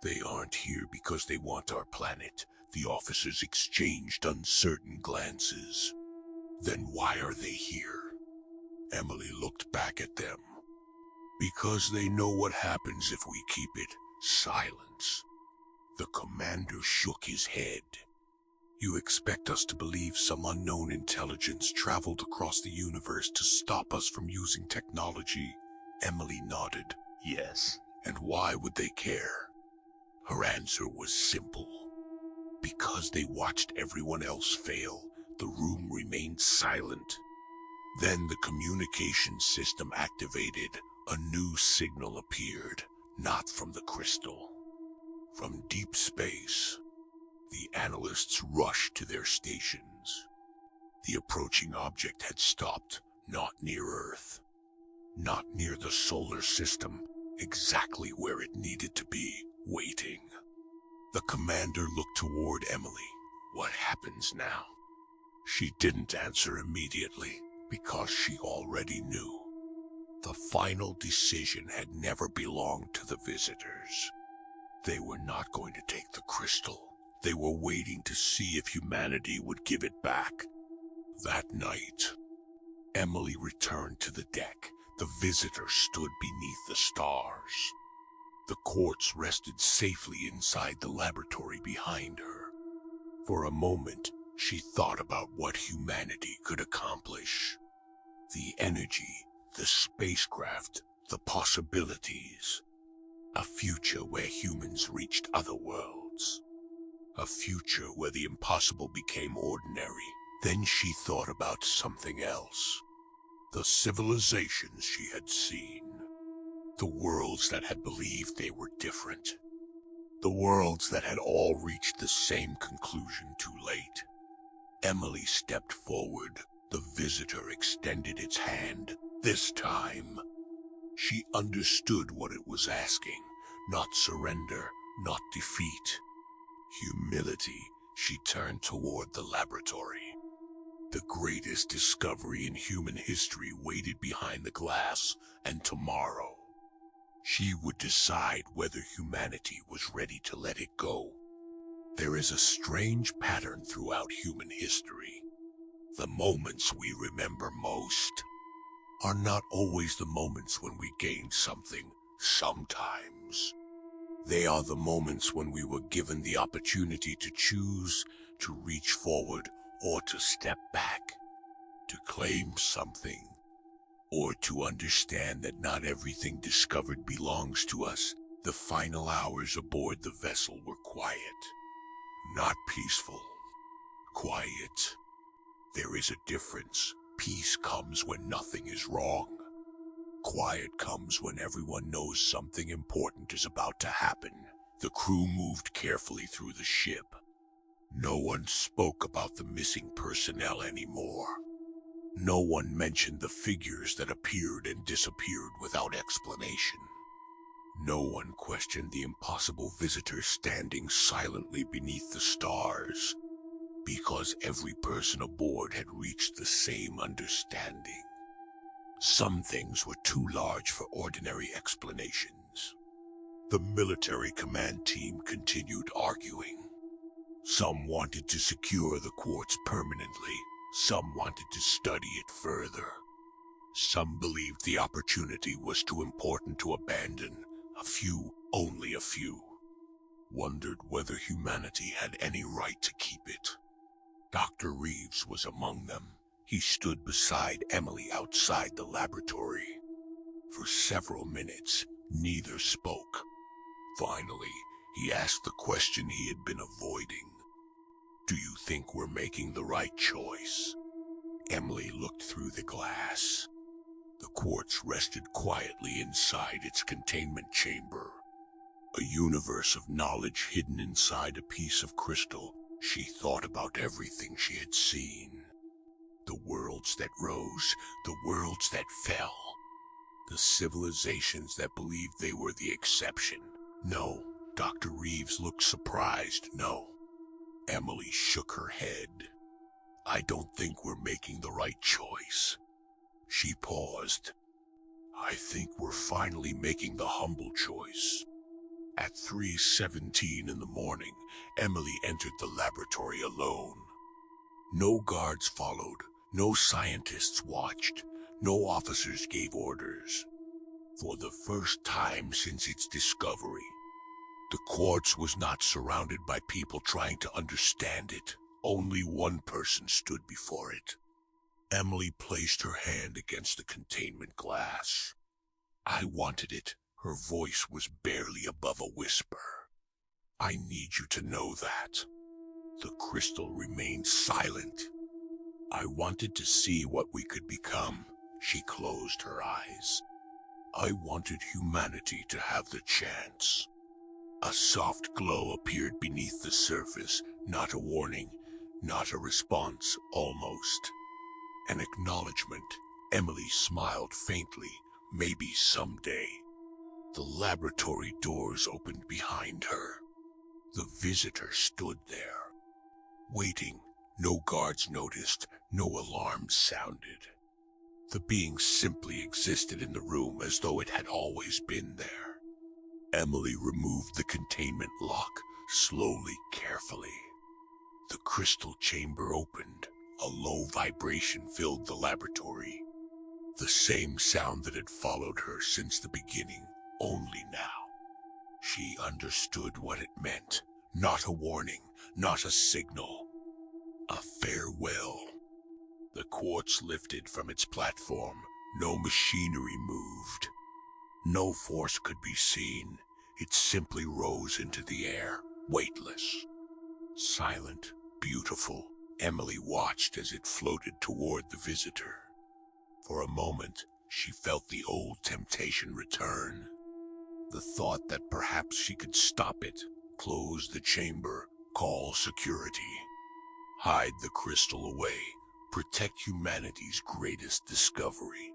They aren't here because they want our planet. The officers exchanged uncertain glances. Then why are they here? Emily looked back at them. Because they know what happens if we keep it. Silence. The commander shook his head. You expect us to believe some unknown intelligence traveled across the universe to stop us from using technology? Emily nodded. Yes. And why would they care? Her answer was simple. Because they watched everyone else fail, the room remained silent. Then the communication system activated. A new signal appeared, not from the crystal. From deep space. The analysts rushed to their stations. The approaching object had stopped, not near Earth. Not near the solar system, exactly where it needed to be, waiting. The commander looked toward Emily. What happens now? She didn't answer immediately, because she already knew. The final decision had never belonged to the visitors. They were not going to take the crystal. They were waiting to see if humanity would give it back. That night, Emily returned to the deck. The visitor stood beneath the stars. The quartz rested safely inside the laboratory behind her. For a moment, she thought about what humanity could accomplish. The energy, the spacecraft, the possibilities. A future where humans reached other worlds. A future where the impossible became ordinary. Then she thought about something else. The civilizations she had seen. The worlds that had believed they were different. The worlds that had all reached the same conclusion too late. Emily stepped forward. The visitor extended its hand. This time, she understood what it was asking. Not surrender, not defeat. Humility. She turned toward the laboratory. The greatest discovery in human history waited behind the glass, and tomorrow, she would decide whether humanity was ready to let it go. There is a strange pattern throughout human history. The moments we remember most are not always the moments when we gain something. Sometimes, they are the moments when we were given the opportunity to choose to reach forward or to step back, to claim something, or to understand that not everything discovered belongs to us. The final hours aboard the vessel were quiet, not peaceful. Quiet. There is a difference. Peace comes when nothing is wrong. Quiet comes when everyone knows something important is about to happen. The crew moved carefully through the ship. No one spoke about the missing personnel anymore. No one mentioned the figures that appeared and disappeared without explanation. No one questioned the impossible visitor standing silently beneath the stars, because every person aboard had reached the same understanding. Some things were too large for ordinary explanations. The military command team continued arguing. Some wanted to secure the quartz permanently. Some wanted to study it further. Some believed the opportunity was too important to abandon. A few, only a few, wondered whether humanity had any right to keep it. Dr. Reeves was among them. He stood beside Emily outside the laboratory. For several minutes, neither spoke. Finally, he asked the question he had been avoiding. Do you think we're making the right choice? Emily looked through the glass. The quartz rested quietly inside its containment chamber. A universe of knowledge hidden inside a piece of crystal. She thought about everything she had seen. The worlds that rose, the worlds that fell. The civilizations that believed they were the exception. No, Dr. Reeves looked surprised. No. Emily shook her head. I don't think we're making the right choice. She paused. I think we're finally making the humble choice. At 3:17 in the morning, Emily entered the laboratory alone. No guards followed, no scientists watched, no officers gave orders. For the first time since its discovery, the quartz was not surrounded by people trying to understand it. Only one person stood before it. Emily placed her hand against the containment glass. I wanted it. Her voice was barely above a whisper. I need you to know that. The crystal remained silent. I wanted to see what we could become. She closed her eyes. I wanted humanity to have the chance. A soft glow appeared beneath the surface, not a warning, not a response, almost. An acknowledgement. Emily smiled faintly. Maybe someday. The laboratory doors opened behind her. The visitor stood there, waiting. No guards noticed, no alarms sounded. The being simply existed in the room as though it had always been there. Emily removed the containment lock, slowly, carefully. The crystal chamber opened. A low vibration filled the laboratory. The same sound that had followed her since the beginning, only now. She understood what it meant. Not a warning, not a signal. A farewell. The quartz lifted from its platform. No machinery moved. No force could be seen. It simply rose into the air, weightless. Silent, beautiful. Emily watched as it floated toward the visitor. For a moment, she felt the old temptation return. The thought that perhaps she could stop it, close the chamber, call security, hide the crystal away, protect humanity's greatest discovery.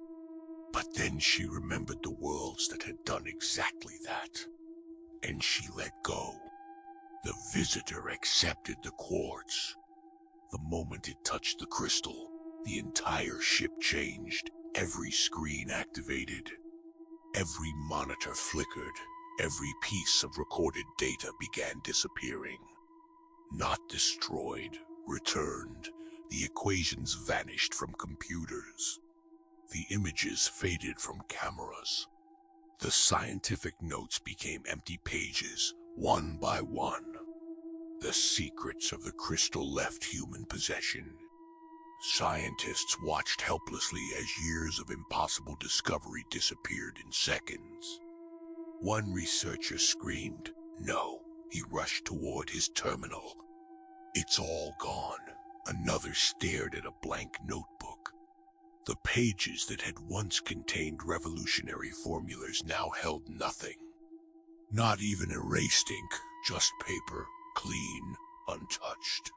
But then she remembered the worlds that had done exactly that, and she let go. The visitor accepted the quartz. The moment it touched the crystal, the entire ship changed. Every screen activated. Every monitor flickered. Every piece of recorded data began disappearing. Not destroyed, returned. The equations vanished from computers. The images faded from cameras. The scientific notes became empty pages, one by one. The secrets of the crystal left human possession. Scientists watched helplessly as years of impossible discovery disappeared in seconds. One researcher screamed, "No!" He rushed toward his terminal. "It's all gone." Another stared at a blank notebook. The pages that had once contained revolutionary formulas now held nothing. Not even erased ink, just paper, clean, untouched.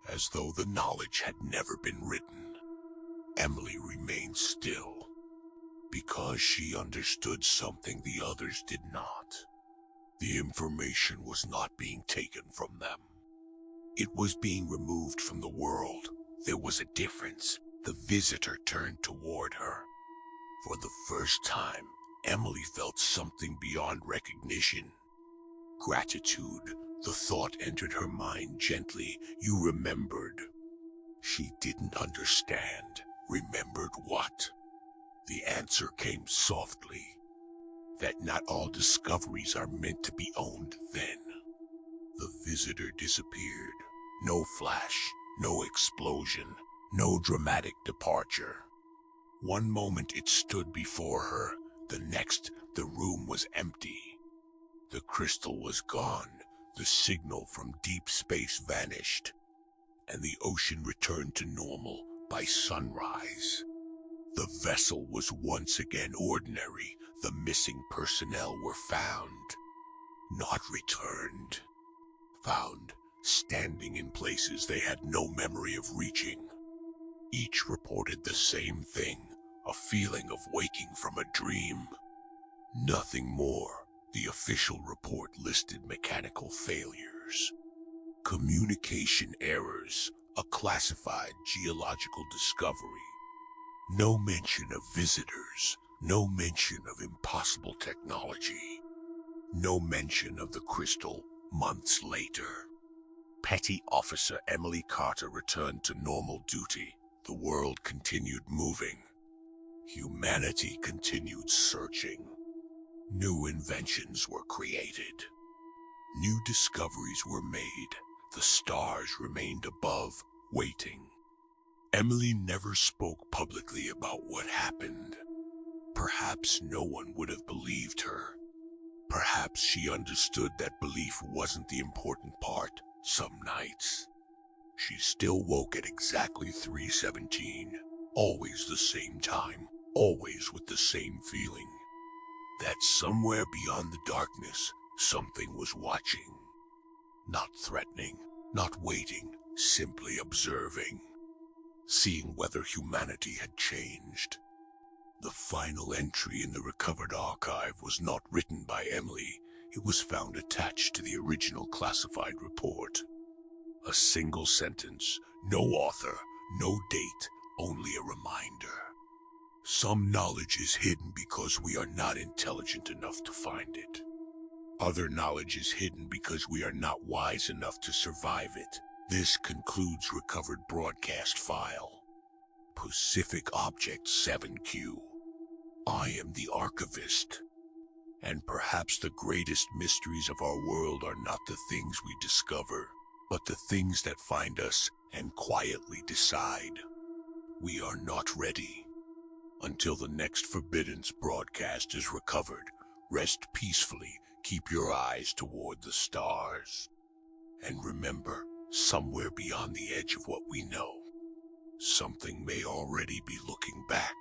As though the knowledge had never been written. Emily remained still, because she understood something the others did not. The information was not being taken from them. It was being removed from the world. There was a difference. The visitor turned toward her. For the first time, Emily felt something beyond recognition. Gratitude. The thought entered her mind gently. You remembered. She didn't understand. Remembered what? The answer came softly. That not all discoveries are meant to be owned then. The visitor disappeared. No flash, no explosion, no dramatic departure. One moment it stood before her. The next, the room was empty. The crystal was gone. The signal from deep space vanished, and the ocean returned to normal by sunrise. The vessel was once again ordinary. The missing personnel were found, not returned. Found, standing in places they had no memory of reaching. Each reported the same thing, a feeling of waking from a dream. Nothing more. The official report listed mechanical failures, communication errors, a classified geological discovery. No mention of visitors, no mention of impossible technology, no mention of the crystal months later. Petty Officer Emily Carter returned to normal duty. The world continued moving. Humanity continued searching. New inventions were created. New discoveries were made. The stars remained above, waiting. Emily never spoke publicly about what happened. Perhaps no one would have believed her. Perhaps she understood that belief wasn't the important part. Some nights, she still woke at exactly 3:17, always the same time, always with the same feeling. That somewhere beyond the darkness, something was watching. Not threatening, not waiting, simply observing. Seeing whether humanity had changed. The final entry in the recovered archive was not written by Emily. It was found attached to the original classified report. A single sentence, no author, no date, only a reminder. Some knowledge is hidden because we are not intelligent enough to find it. Other knowledge is hidden because we are not wise enough to survive it. This concludes recovered broadcast file. Pacific Object 7Q. I am the Archivist. And perhaps the greatest mysteries of our world are not the things we discover, but the things that find us and quietly decide. We are not ready. Until the next Forbiddance broadcast is recovered, rest peacefully, keep your eyes toward the stars. And remember, somewhere beyond the edge of what we know, something may already be looking back.